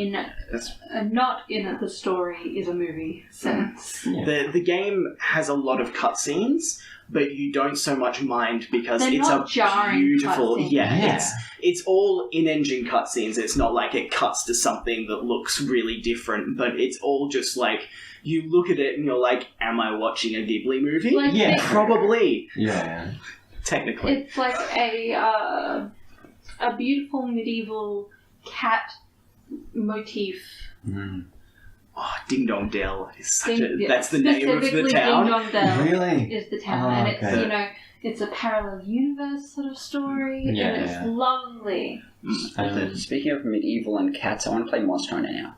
Speaker 2: in the story is a movie sense.
Speaker 3: Yeah.
Speaker 5: The game has a lot of cutscenes, but you don't so much mind because
Speaker 2: They're
Speaker 5: it's
Speaker 2: not
Speaker 5: a
Speaker 2: jarring
Speaker 5: beautiful
Speaker 2: cutscenes.
Speaker 5: It's all in-engine cutscenes. It's not like it cuts to something that looks really different, but it's all just like, you look at it and you're like, am I watching a Ghibli movie?
Speaker 2: Like,
Speaker 3: Yeah.
Speaker 5: Probably.
Speaker 3: Yeah.
Speaker 5: Technically.
Speaker 2: It's like a beautiful medieval cat motif.
Speaker 3: Mm.
Speaker 5: Oh, Ding Dong Dell is such
Speaker 2: Ding-
Speaker 5: that's the name of the
Speaker 2: specifically
Speaker 5: town.
Speaker 2: Ding Dong Dell
Speaker 3: Really?
Speaker 2: is the town,
Speaker 3: Oh,
Speaker 2: and it's
Speaker 3: okay.
Speaker 2: you know, it's a parallel universe sort of story,
Speaker 3: Yeah,
Speaker 2: and it's
Speaker 3: yeah.
Speaker 2: lovely.
Speaker 4: Speaking of medieval and cats, I want to play Monster Hunter now.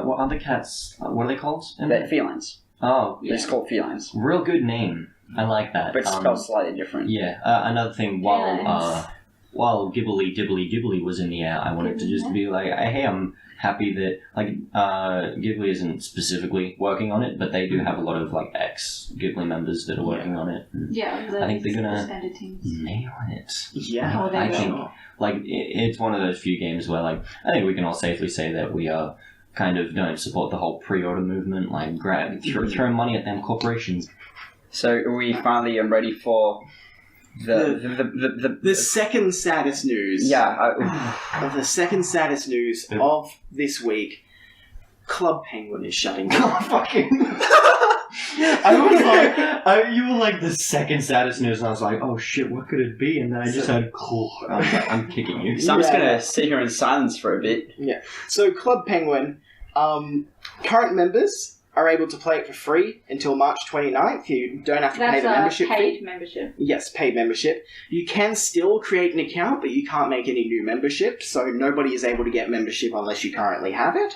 Speaker 3: What other cats? What are they called?
Speaker 4: They're felines.
Speaker 3: Oh,
Speaker 4: They're just called felines.
Speaker 3: real good name. I like that.
Speaker 4: But it's spelled slightly different.
Speaker 3: Yeah. Another thing, while Ghibli was in the air, I wanted to just be like, hey, I'm happy that Ghibli isn't specifically working on it, but they do have a lot of like ex-Ghibli members that are working on it.
Speaker 2: Yeah,
Speaker 3: I think they're gonna
Speaker 2: extended teams.
Speaker 3: nail it.
Speaker 5: Yeah,
Speaker 2: Oh,
Speaker 3: I
Speaker 2: they
Speaker 3: think
Speaker 2: will.
Speaker 3: like it's one of those few games where like I think we can all safely say that we are kind of don't support the whole pre-order movement, like throw money at them corporations.
Speaker 4: So are we finally ready for
Speaker 5: the second saddest news. The second saddest news of this week. Club Penguin is shutting down.
Speaker 3: Fucking. I was like, you were like the second saddest news, and I was like, oh shit, what could it be? And then I just heard, cool. I'm kicking you.
Speaker 4: So I'm just going to sit here in silence for a bit.
Speaker 5: Yeah. So Club Penguin, current members are able to play it for free until March 29th. You don't have to pay the membership
Speaker 2: That's a paid
Speaker 5: fee.
Speaker 2: membership.
Speaker 5: Yes, paid membership. You can still create an account, but you can't make any new memberships, so nobody is able to get membership unless you currently have it.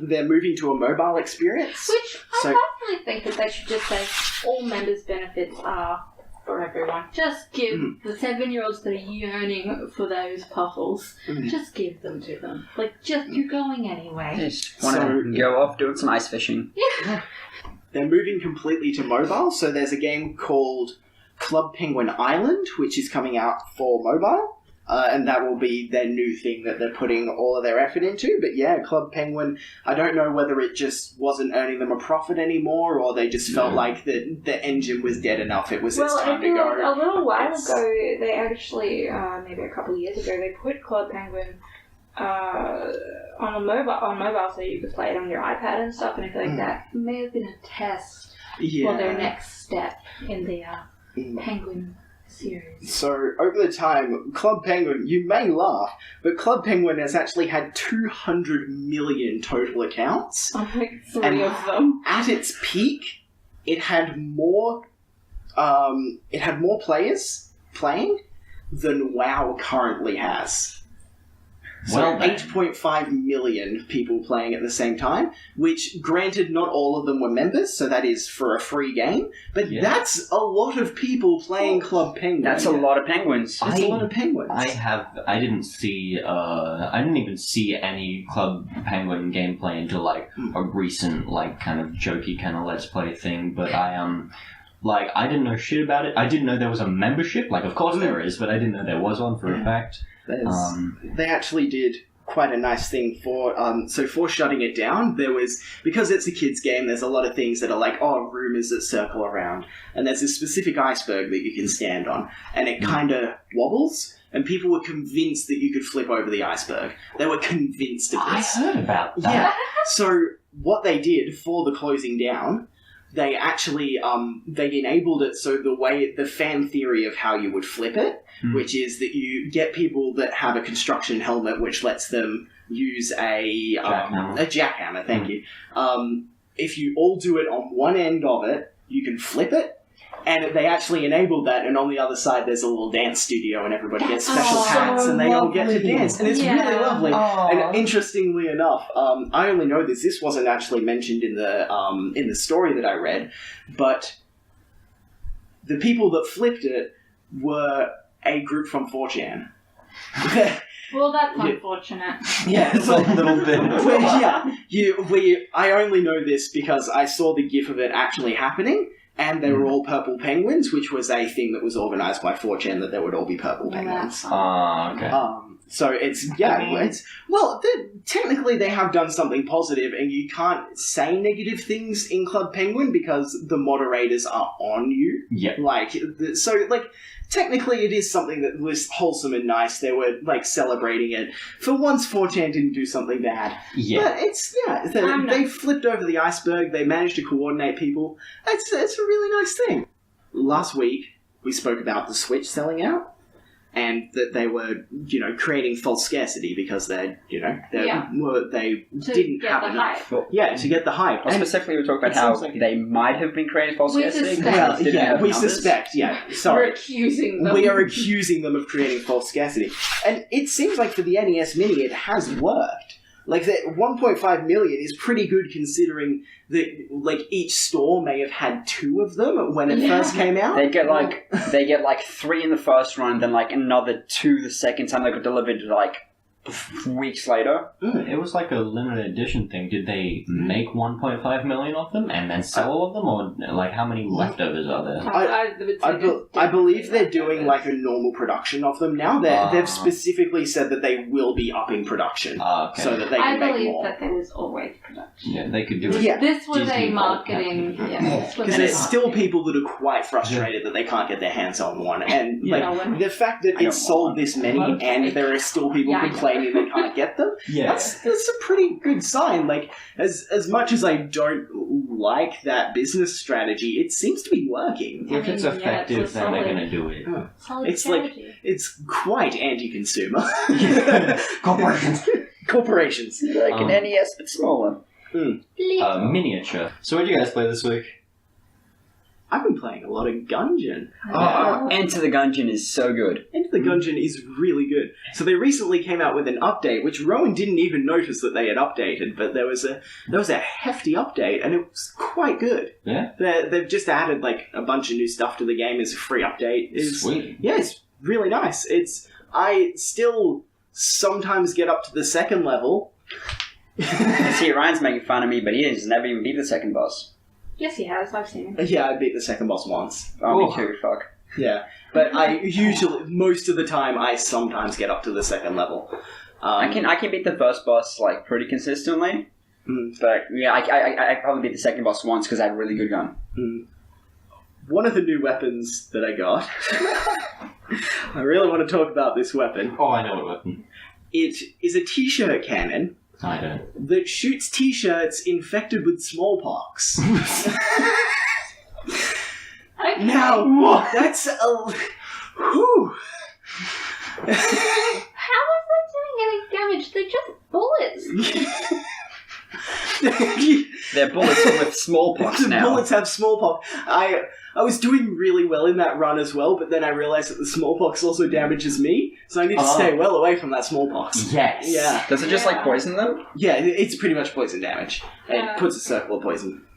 Speaker 5: They're moving to a mobile experience.
Speaker 2: Which
Speaker 5: So-
Speaker 2: I personally think that they should just say all members' benefits are for everyone. Just give the 7-year-olds that are yearning for those puffles, just give them to them. Like, you're going anyway.
Speaker 4: Just want to go off doing some ice fishing.
Speaker 5: They're moving completely to mobile, so there's a game called Club Penguin Island, which is coming out for mobile, and that will be their new thing that they're putting all of their effort into. But yeah, Club Penguin, I don't know whether it just wasn't earning them a profit anymore, or they just felt like the engine was dead enough, it was its time to go.
Speaker 2: A little while ago, they actually, maybe a couple of years ago, they put Club Penguin on mobile so you could play it on your iPad and stuff, and anything like that. It may have been a test for their next step in the Penguin series.
Speaker 5: So, over the time, Club Penguin, you may laugh, but Club Penguin has actually had 200 million total accounts.
Speaker 2: Like 3
Speaker 5: And
Speaker 2: of them.
Speaker 5: At its peak, it had more players playing than WoW currently has. So
Speaker 3: Well then.
Speaker 5: 8.5 million people playing at the same time, which, granted, not all of them were members, so that is for a free game, but that's a lot of people playing Club Penguin.
Speaker 4: That's a lot of penguins.
Speaker 5: That's a lot of penguins.
Speaker 3: I didn't even see any Club Penguin gameplay until like a recent like kind of jokey kind of Let's Play thing, but I didn't know shit about it. I didn't know there was a membership, like of course there is, but I didn't know there was one for a fact.
Speaker 5: They actually did quite a nice thing for shutting it down. There was, because it's a kids game, there's a lot of things that are like, rumors that circle around, and there's a specific iceberg that you can stand on, and it kind of wobbles. And people were convinced that you could flip over the iceberg. They were convinced of this.
Speaker 3: I heard about that.
Speaker 5: Yeah. So what they did for the closing down, they actually they enabled it so the fan theory of how you would flip it, which is that you get people that have a construction helmet which lets them use a jackhammer. Thank you. If you all do it on one end of it, you can flip it. And they actually enabled that, and on the other side there's a little dance studio, and everybody gets special hats, and they all get to dance, and it's really lovely. And interestingly enough, I only know this. This wasn't actually mentioned in the story that I read, but the people that flipped it were a group from 4chan.
Speaker 2: Well, that's unfortunate.
Speaker 5: Yeah,
Speaker 3: It's a little bit.
Speaker 5: I only know this because I saw the gif of it actually happening. And they were all purple penguins, which was a thing that was organised by 4chan, that there would all be purple penguins.
Speaker 3: Okay.
Speaker 5: So technically they have done something positive, and you can't say negative things in Club Penguin because the moderators are on you.
Speaker 3: Yep.
Speaker 5: Technically it is something that was wholesome and nice. They were, celebrating it. For once, 4chan didn't do something bad.
Speaker 3: Yeah.
Speaker 5: But they flipped over the iceberg. They managed to coordinate people. It's a really nice thing. Last week, we spoke about the Switch selling out. And that they were, creating false scarcity because they didn't have enough. To get the hype.
Speaker 4: Well, specifically, we talked about how they might have been creating false scarcity.
Speaker 5: We suspect. Sorry.
Speaker 2: We're accusing them.
Speaker 5: We are accusing them of creating false scarcity. And it seems like for the NES Mini, it has worked. Like, that 1.5 million is pretty good considering that, each store may have had 2 of them when it first came out.
Speaker 4: They get 3 in the first run, then another 2 the second time they got delivered weeks later.
Speaker 3: It was like a limited edition thing. Did they make 1.5 million of them and then sell all of them, or how many leftovers are there?
Speaker 5: I believe they're doing a normal production of them now. They've specifically said that they will be upping production so that they can make more.
Speaker 2: I believe that there was always production.
Speaker 3: Yeah, they could do it.
Speaker 5: Yeah.
Speaker 2: This was
Speaker 3: Disney
Speaker 2: a marketing.
Speaker 5: Because there's still people that are quite frustrated that they can't get their hands on one, and the fact that it's sold this many and there are still people complaining they can't get them. That's a pretty good sign. As much as I don't like that business strategy, it seems to be working.
Speaker 3: If it's effective, then they're going to do it.
Speaker 5: It's quite anti-consumer. Corporations.
Speaker 4: Like an NES, but smaller.
Speaker 3: Miniature. So what did you guys play this week?
Speaker 5: I've been playing a lot of Gungeon.
Speaker 4: Enter the Gungeon is so good.
Speaker 5: Enter the Gungeon is really good. So they recently came out with an update, which Rowan didn't even notice that they had updated, but there was a hefty update, and it was quite good.
Speaker 3: Yeah?
Speaker 5: They've just added a bunch of new stuff to the game as a free update.
Speaker 3: Sweet.
Speaker 5: Yeah, it's really nice. I still sometimes get up to the second level.
Speaker 4: See, Ryan's making fun of me, but he has never even beat the second boss.
Speaker 2: Yes, he has. I've seen him.
Speaker 5: Yeah, I beat the second boss once.
Speaker 4: Oh, me too, fuck.
Speaker 5: Yeah, but I usually, most of the time, I sometimes get up to the second level.
Speaker 4: I can beat the first boss, pretty consistently. But, yeah, I probably beat the second boss once because I had a really good gun.
Speaker 5: One of the new weapons that I got... I really want to talk about this weapon.
Speaker 3: Oh, I know what weapon.
Speaker 5: It is a t-shirt cannon.
Speaker 3: I don't.
Speaker 5: That shoots t-shirts infected with smallpox.
Speaker 2: Okay.
Speaker 5: Now, that's a... Whew.
Speaker 2: How is that doing any damage? They're just bullets.
Speaker 4: They're bullets with smallpox
Speaker 5: The
Speaker 4: now.
Speaker 5: bullets have smallpox. I was doing really well in that run as well, but then I realised that the smallpox also damages me, so I need to stay well away from that smallpox.
Speaker 3: Yes.
Speaker 5: Yeah.
Speaker 4: Does it just poison them?
Speaker 5: Yeah, it's pretty much poison damage. It puts a circle of poison.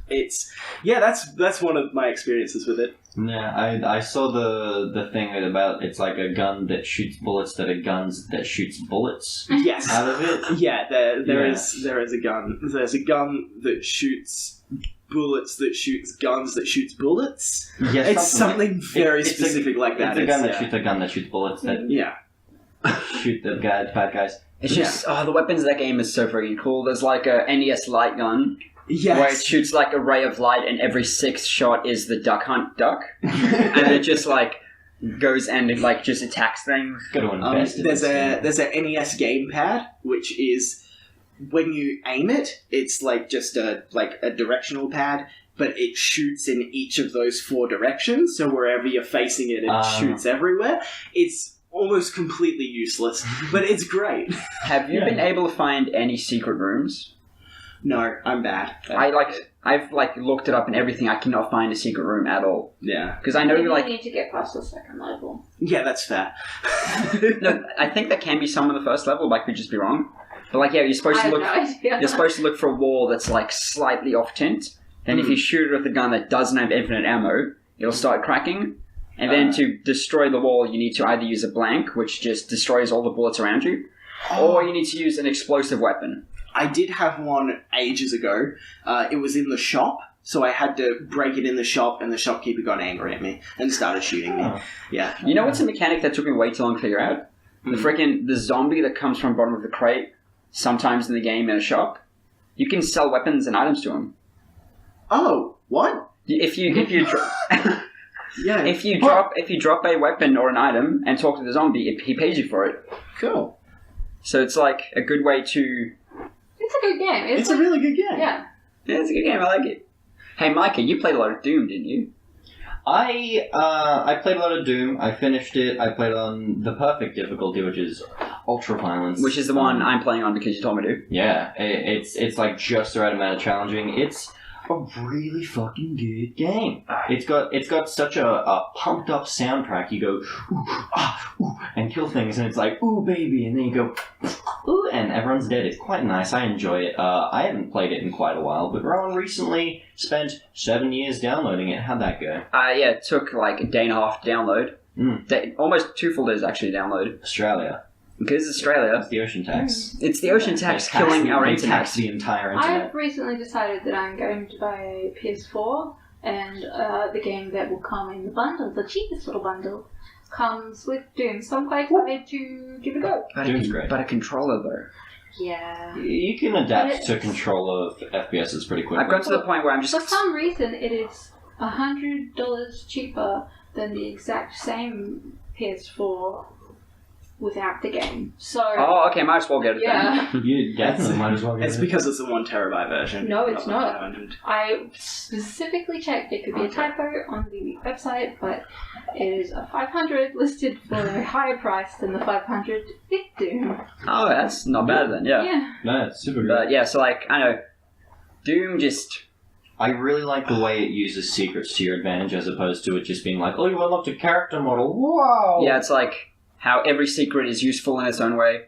Speaker 5: That's one of my experiences with it.
Speaker 3: Yeah, I saw the thing about it's like a gun that shoots bullets that are guns that shoots bullets.
Speaker 5: Yes.
Speaker 3: Out of it.
Speaker 5: Yeah, there is a gun. There's a gun that shoots bullets that shoots guns that shoots bullets.
Speaker 3: Yes,
Speaker 5: it's something very specific like that.
Speaker 3: It's a gun that shoots a gun that shoots bullets.
Speaker 5: Yeah.
Speaker 3: shoot the bad guys.
Speaker 4: It's just the weapons in that game is so freaking cool. There's like a NES light gun where it shoots like a ray of light, and every 6th shot is the Duck Hunt duck, and it just like goes and it like just attacks things.
Speaker 3: Got to invest in
Speaker 5: there's
Speaker 3: this
Speaker 5: a NES gamepad which is when you aim it, it's like just a directional pad, but it shoots in each of those 4 directions. So wherever you're facing it, it shoots everywhere. It's almost completely useless, but it's great.
Speaker 4: Have you been able to find any secret rooms?
Speaker 5: No, I'm bad.
Speaker 4: I've looked it up and everything. I cannot find a secret room at all.
Speaker 5: Yeah,
Speaker 4: because I know
Speaker 2: you
Speaker 4: like
Speaker 2: need to get past the 2nd level.
Speaker 5: Yeah, that's fair.
Speaker 4: No, I think there can be some in the 1st level, but I could just be wrong. But you're supposed to look. You're supposed to look for a wall that's like slightly off tint. And if you shoot it with a gun that doesn't have infinite ammo, it'll start cracking. And then to destroy the wall, you need to either use a blank, which just destroys all the bullets around you, or you need to use an explosive weapon.
Speaker 5: I did have one ages ago. It was in the shop, so I had to break it in the shop, and the shopkeeper got angry at me and started shooting me. Yeah.
Speaker 4: You know what's a mechanic that took me way too long to figure out? The zombie that comes from the bottom of the crate, sometimes in the game in a shop, you can sell weapons and items to him.
Speaker 5: Oh, what?
Speaker 4: If you
Speaker 5: Yeah.
Speaker 4: If you drop a weapon or an item and talk to the zombie, he pays you for it.
Speaker 5: Cool.
Speaker 4: So it's like a good way to.
Speaker 2: It's a good game.
Speaker 5: It's a really good game.
Speaker 2: Yeah.
Speaker 4: Yeah, it's a good game. I like it. Hey, Micah, you played a lot of Doom, didn't you?
Speaker 3: I played a lot of Doom. I finished it. I played on the perfect difficulty, which is ultra violence,
Speaker 4: which is the one I'm playing on because you told me to.
Speaker 3: Yeah, it's like just the right amount of challenging. It's a really fucking good game. It's got such a pumped up soundtrack. You go ooh, ah, ooh, and kill things, and it's like ooh baby, and then you go ooh, and everyone's dead. It's quite nice. I enjoy it. I haven't played it in quite a while, but Rowan recently spent 7 years downloading it. How'd that go?
Speaker 4: Yeah, it took like a day and a half to download. Almost 2 full days actually to download.
Speaker 3: Australia.
Speaker 4: Because Australia.
Speaker 3: It's the ocean tax.
Speaker 4: It's the ocean tax killing our internet.
Speaker 3: Tax the entire internet.
Speaker 2: I've recently decided that I'm going to buy a PS4, and the game that will come in the bundle, the cheapest little bundle, comes with Doom. So I'm quite excited to give it a go.
Speaker 3: Doom's great.
Speaker 4: But a controller though.
Speaker 2: Yeah.
Speaker 3: You can adapt to controller FPSs pretty quickly.
Speaker 4: I've got to the point where I'm just.
Speaker 2: For some reason, it is $100 cheaper than the exact same PS4 without the game. So.
Speaker 4: Oh, okay. Might as well get it then.
Speaker 3: You definitely might as well get it.
Speaker 5: It's because it's a 1 terabyte version.
Speaker 2: No, it's not.
Speaker 5: 500.
Speaker 2: I specifically checked. It could be a typo on the website, but it is a 500 listed for a higher price than the 500 bit Doom.
Speaker 4: Oh, that's not bad then. Yeah.
Speaker 2: Yeah.
Speaker 3: No, it's super good.
Speaker 4: But yeah, so like I know, Doom just.
Speaker 3: I really like the way it uses secrets to your advantage as opposed to it just being like, oh, you unlocked a character model. Wow.
Speaker 4: Yeah, it's like how every secret is useful in its own way.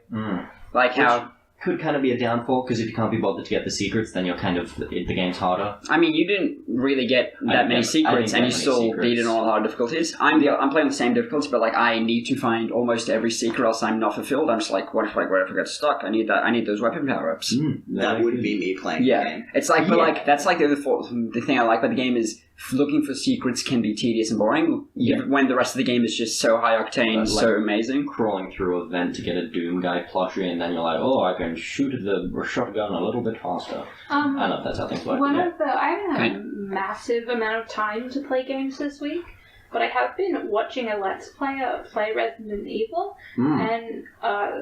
Speaker 4: Like how.
Speaker 3: Could kind of be a downfall, because if you can't be bothered to get the secrets, then you're kind of, the game's harder.
Speaker 4: I mean, you didn't really get that many secrets, and you still beat it on all hard difficulties. I'm playing the same difficulty, but like I need to find almost every secret, else I'm not fulfilled. I'm just like, what if I get stuck? I need that. I need those weapon power ups.
Speaker 5: That would be me playing the game.
Speaker 4: It's like, but like that's like the thing I like about the game is looking for secrets can be tedious and boring. When the rest of the game is just so high octane, so amazing.
Speaker 3: Crawling through a vent to get a Doom guy plushie, and then you're like, oh, I can shoot the shotgun a little bit faster. I don't know if that's how things work.
Speaker 2: I haven't had a massive amount of time to play games this week, but I have been watching a Let's Player play Resident Evil and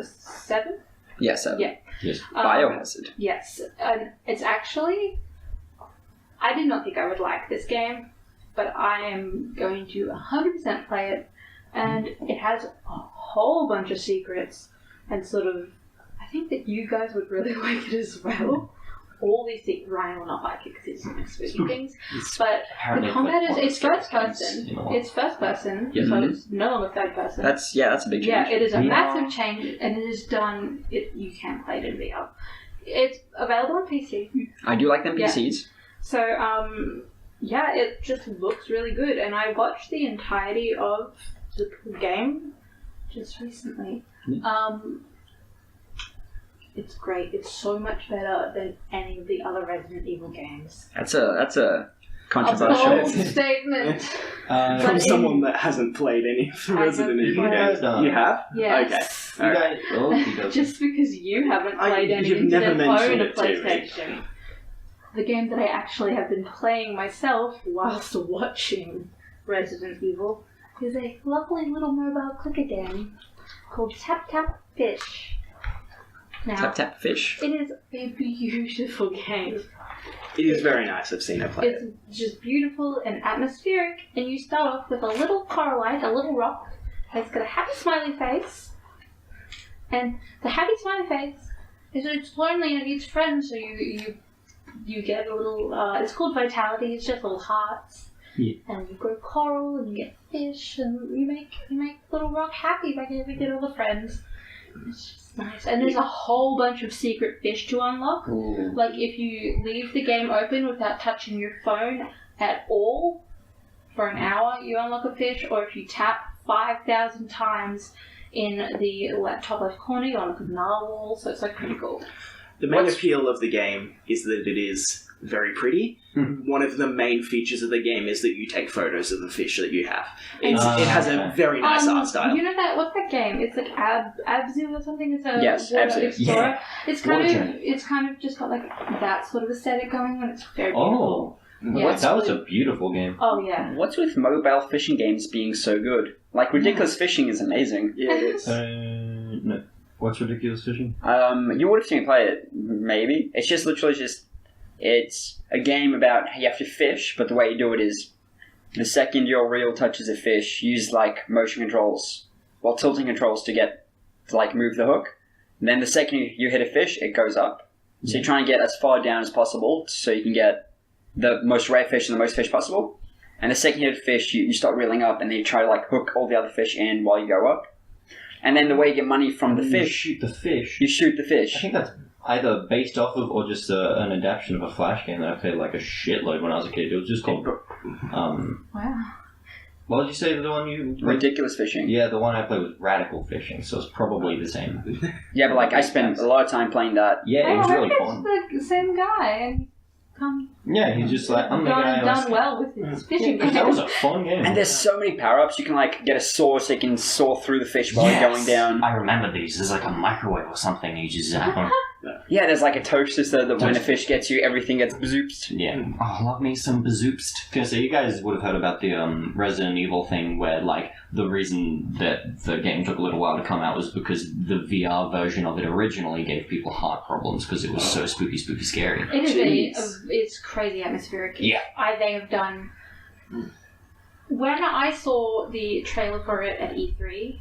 Speaker 2: 7.
Speaker 4: Yeah, 7.
Speaker 2: Yeah.
Speaker 3: Yes.
Speaker 4: Biohazard.
Speaker 2: Yes, and it's actually. I did not think I would like this game, but I am going to 100% play it, and it has a whole bunch of secrets, and sort of, I think that you guys would really like it as well. All these secrets, Ryan will not like it because it's some spooky things, but the combat is, it's first person, so it's no longer third person.
Speaker 4: That's a big change.
Speaker 2: Yeah, it is a massive change, and it is done, you can play it in VR. It's available on PC.
Speaker 4: I do like them PCs.
Speaker 2: Yeah. So, it just looks really good, and I watched the entirety of the game just recently. It's great. It's so much better than any of the other Resident Evil games.
Speaker 4: That's a Controversial.
Speaker 2: bold statement.
Speaker 5: From
Speaker 2: But
Speaker 5: someone that hasn't played any of the
Speaker 2: I
Speaker 5: Resident
Speaker 2: have
Speaker 5: Evil
Speaker 2: played-
Speaker 5: games.
Speaker 3: No.
Speaker 5: You have?
Speaker 2: Yes.
Speaker 5: Okay.
Speaker 3: You guys, he doesn't.
Speaker 2: Just because you haven't played any
Speaker 5: you've
Speaker 2: and
Speaker 5: never
Speaker 2: didn't own
Speaker 5: mentioned
Speaker 2: a
Speaker 5: it to me.
Speaker 2: PlayStation. The game that I actually have been playing myself whilst watching Resident Evil is a lovely little mobile clicker game called Tap Tap Fish. Now,
Speaker 4: Tap tap fish.
Speaker 2: it is a beautiful game.
Speaker 5: It is very nice. I've seen her play it.
Speaker 2: It's just beautiful and atmospheric, and you start off with a little coralite, a little rock, that's got a happy smiley face. And the happy smiley face is that it's lonely and it needs friends, so you get a little, it's called Vitality, it's just little hearts.
Speaker 3: Yeah.
Speaker 2: And you grow coral and you get fish and you make little rock happy by getting to get all the friends. It's just nice. And there's a whole bunch of secret fish to unlock.
Speaker 4: Ooh.
Speaker 2: Like if you leave the game open without touching your phone at all for an hour, you unlock a fish, or if you tap 5,000 times in the top left corner, you unlock a narwhal, so it's like pretty cool.
Speaker 5: The main appeal of the game is that it is very pretty. One of the main features of the game is that you take photos of the fish that you have. It has a very nice art style.
Speaker 2: You know that what's that game? It's like Abzu or something. It's a
Speaker 4: Yes,
Speaker 2: water
Speaker 4: Abzu.
Speaker 2: explorer.
Speaker 3: Yeah.
Speaker 2: It's
Speaker 3: Water
Speaker 2: kind
Speaker 3: journey.
Speaker 2: it's kind of just got like that sort of aesthetic going on. It's very
Speaker 3: Oh,
Speaker 2: beautiful. Yeah.
Speaker 3: that was a beautiful game.
Speaker 2: Oh yeah.
Speaker 4: What's with mobile fishing games being so good? Like, Ridiculous Fishing is amazing.
Speaker 5: Yeah, it is.
Speaker 3: No. What's Ridiculous Fishing?
Speaker 4: You would have seen me play it, maybe. It's just literally it's a game about how you have to fish, but the way you do it is the second your reel touches a fish, use like motion controls, well, tilting controls to move the hook. And then the second you hit a fish, it goes up. So you're trying to get as far down as possible so you can get the most rare fish and the most fish possible. And the second you hit a fish, you start reeling up and then you try to like hook all the other fish in while you go up. And then the way you get money from the fish,
Speaker 3: You shoot the fish.
Speaker 4: you shoot the fish.
Speaker 3: I think that's either based off of or just an adaptation of a Flash game that I played like a shitload when I was a kid. It was just called.
Speaker 2: Wow.
Speaker 3: What did you say the one you?
Speaker 4: Ridiculous Fishing.
Speaker 3: Yeah, the one I played was Radical Fishing, so it's probably the same.
Speaker 4: Yeah, but like I spent a lot of time playing that.
Speaker 3: Yeah, it was really
Speaker 2: it's
Speaker 3: fun.
Speaker 2: the same guy, and
Speaker 3: Yeah, he's just like I'm the guy.
Speaker 2: done well with his fishing game.
Speaker 3: That was a fun game.
Speaker 4: And there's so many power-ups. You can like get a saw so you can saw through the fish while you're going down.
Speaker 3: I remember these. There's like a microwave or something. You just zap them.
Speaker 4: Yeah, there's like a toaster so that when a fish gets you, everything gets zooped.
Speaker 3: Yeah. Oh, love me some bazoopst. Okay, so you guys would have heard about the Resident Evil thing where, like, the reason that the game took a little while to come out was because the VR version of it originally gave people heart problems because it was so spooky, scary.
Speaker 2: It is it's crazy atmospheric.
Speaker 3: Yeah.
Speaker 2: They have done. When I saw the trailer for it at E3,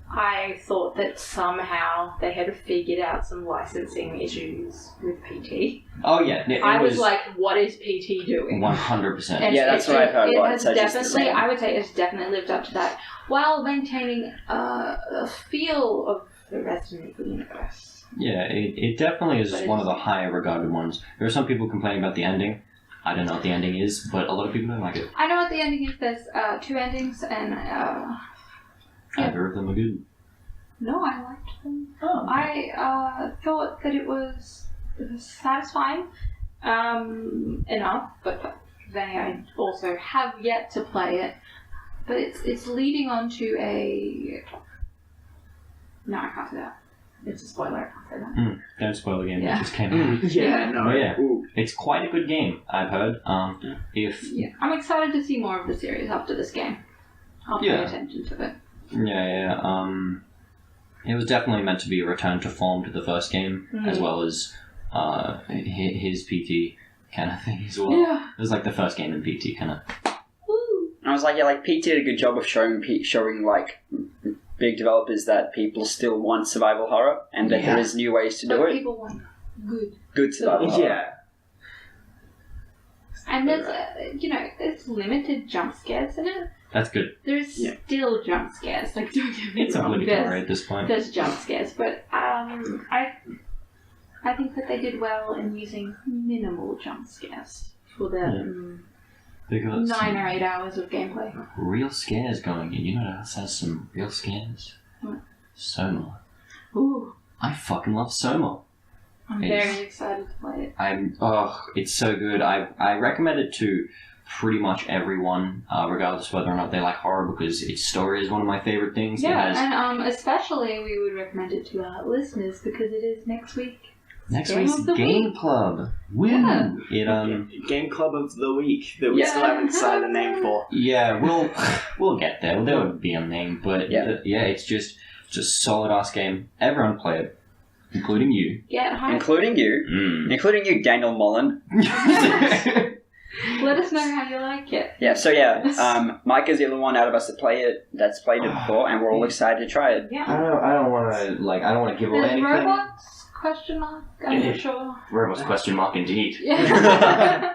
Speaker 2: I thought that somehow they had figured out some licensing issues with PT.
Speaker 3: Oh, yeah. It
Speaker 2: I was like, what is PT doing?
Speaker 3: 100%.
Speaker 2: And
Speaker 4: Yeah, that's what I've heard
Speaker 2: It
Speaker 4: about.
Speaker 2: has
Speaker 4: So just the
Speaker 2: definitely,
Speaker 4: same.
Speaker 2: I would say it's definitely lived up to that, while maintaining a feel of the Resident Evil universe.
Speaker 3: Yeah, it definitely is
Speaker 2: But
Speaker 3: one of the higher regarded ones. There are some people complaining about the ending. I don't know what the ending is, but a lot of people don't like it.
Speaker 2: I know what the ending is. There's 2 endings, and
Speaker 3: Either of them are good.
Speaker 2: no, I liked them.
Speaker 3: Oh.
Speaker 2: I thought that it was satisfying enough, but then I also have yet to play it. But it's leading on to a... No, I can't say that. It's a spoiler, I can't say that.
Speaker 3: Don't spoil the game
Speaker 2: Yeah.
Speaker 3: that just came out.
Speaker 5: Yeah, no.
Speaker 3: Oh, yeah.
Speaker 5: Ooh.
Speaker 3: It's quite a good game, I've heard. If
Speaker 2: Yeah, I'm excited to see more of the series after this game. I'll pay attention to it.
Speaker 3: It was definitely meant to be a return to form to the first game, as well as his PT kind of thing as well.
Speaker 2: Yeah.
Speaker 3: It was like the first game in PT kind of.
Speaker 2: Woo!
Speaker 4: I was like, yeah, like PT did a good job of showing like big developers that people still want survival horror and that there is new ways to do
Speaker 2: But
Speaker 4: it.
Speaker 2: people want
Speaker 4: Good survival horror.
Speaker 5: Yeah.
Speaker 2: And there's, there's limited jump scares in it.
Speaker 3: That's good.
Speaker 2: There's still jump scares. Like, don't get me
Speaker 3: It's
Speaker 2: wrong.
Speaker 3: obligatory at this point.
Speaker 2: There's jump scares, but I think that they did well in using minimal jump scares for the
Speaker 3: They got
Speaker 2: 9 or 8 hours of gameplay.
Speaker 3: real scares going in. You know what else has some real scares?
Speaker 2: What?
Speaker 3: SOMA.
Speaker 2: Ooh.
Speaker 3: I fucking love SOMA.
Speaker 2: I'm very excited to play it.
Speaker 3: It's so good. I recommend it to pretty much everyone, regardless of whether or not they like horror, because its story is one of my favorite things.
Speaker 2: Yeah, and especially we would recommend it to our listeners because it is next week.
Speaker 3: Next week's Game Club. Woo!
Speaker 2: Yeah.
Speaker 5: Game Club of the Week that we still haven't decided a name for.
Speaker 3: Yeah, we'll get there. There would be a name, but it's just solid ass game. Everyone play it, including you.
Speaker 2: Yeah,
Speaker 4: including you, including you, Daniel Mullen.
Speaker 2: Let us know how you like it.
Speaker 4: Yeah, so Mike is the only one out of us that's played it before, and we're all excited to try it.
Speaker 2: Yeah.
Speaker 3: I don't want to give away
Speaker 2: There's
Speaker 3: anything.
Speaker 2: robots? Question mark? I'm not sure.
Speaker 3: Robots question mark indeed.
Speaker 2: Yeah.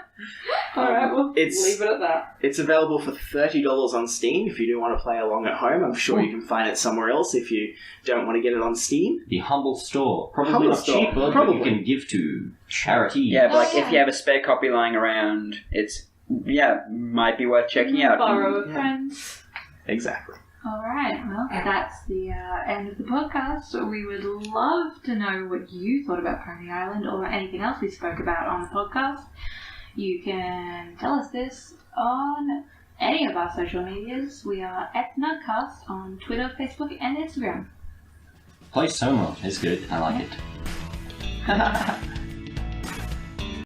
Speaker 2: Alright, we'll leave it at that.
Speaker 5: It's available for $30 on Steam if you do want to play along at home. I'm sure you can find it somewhere else if you don't want to get it on Steam.
Speaker 3: The Humble Store. Probably not cheaper, but you can give to charity.
Speaker 4: Yeah, but if you have a spare copy lying around, it's might be worth checking out.
Speaker 2: Borrow a friend's.
Speaker 5: Exactly.
Speaker 2: Alright, well, that's the end of the podcast. We would love to know what you thought about Pony Island or anything else we spoke about on the podcast. You can tell us this on any of our social medias. We are at Nuggcast on Twitter, Facebook, and Instagram.
Speaker 3: Play SOMA. It's good. I like it.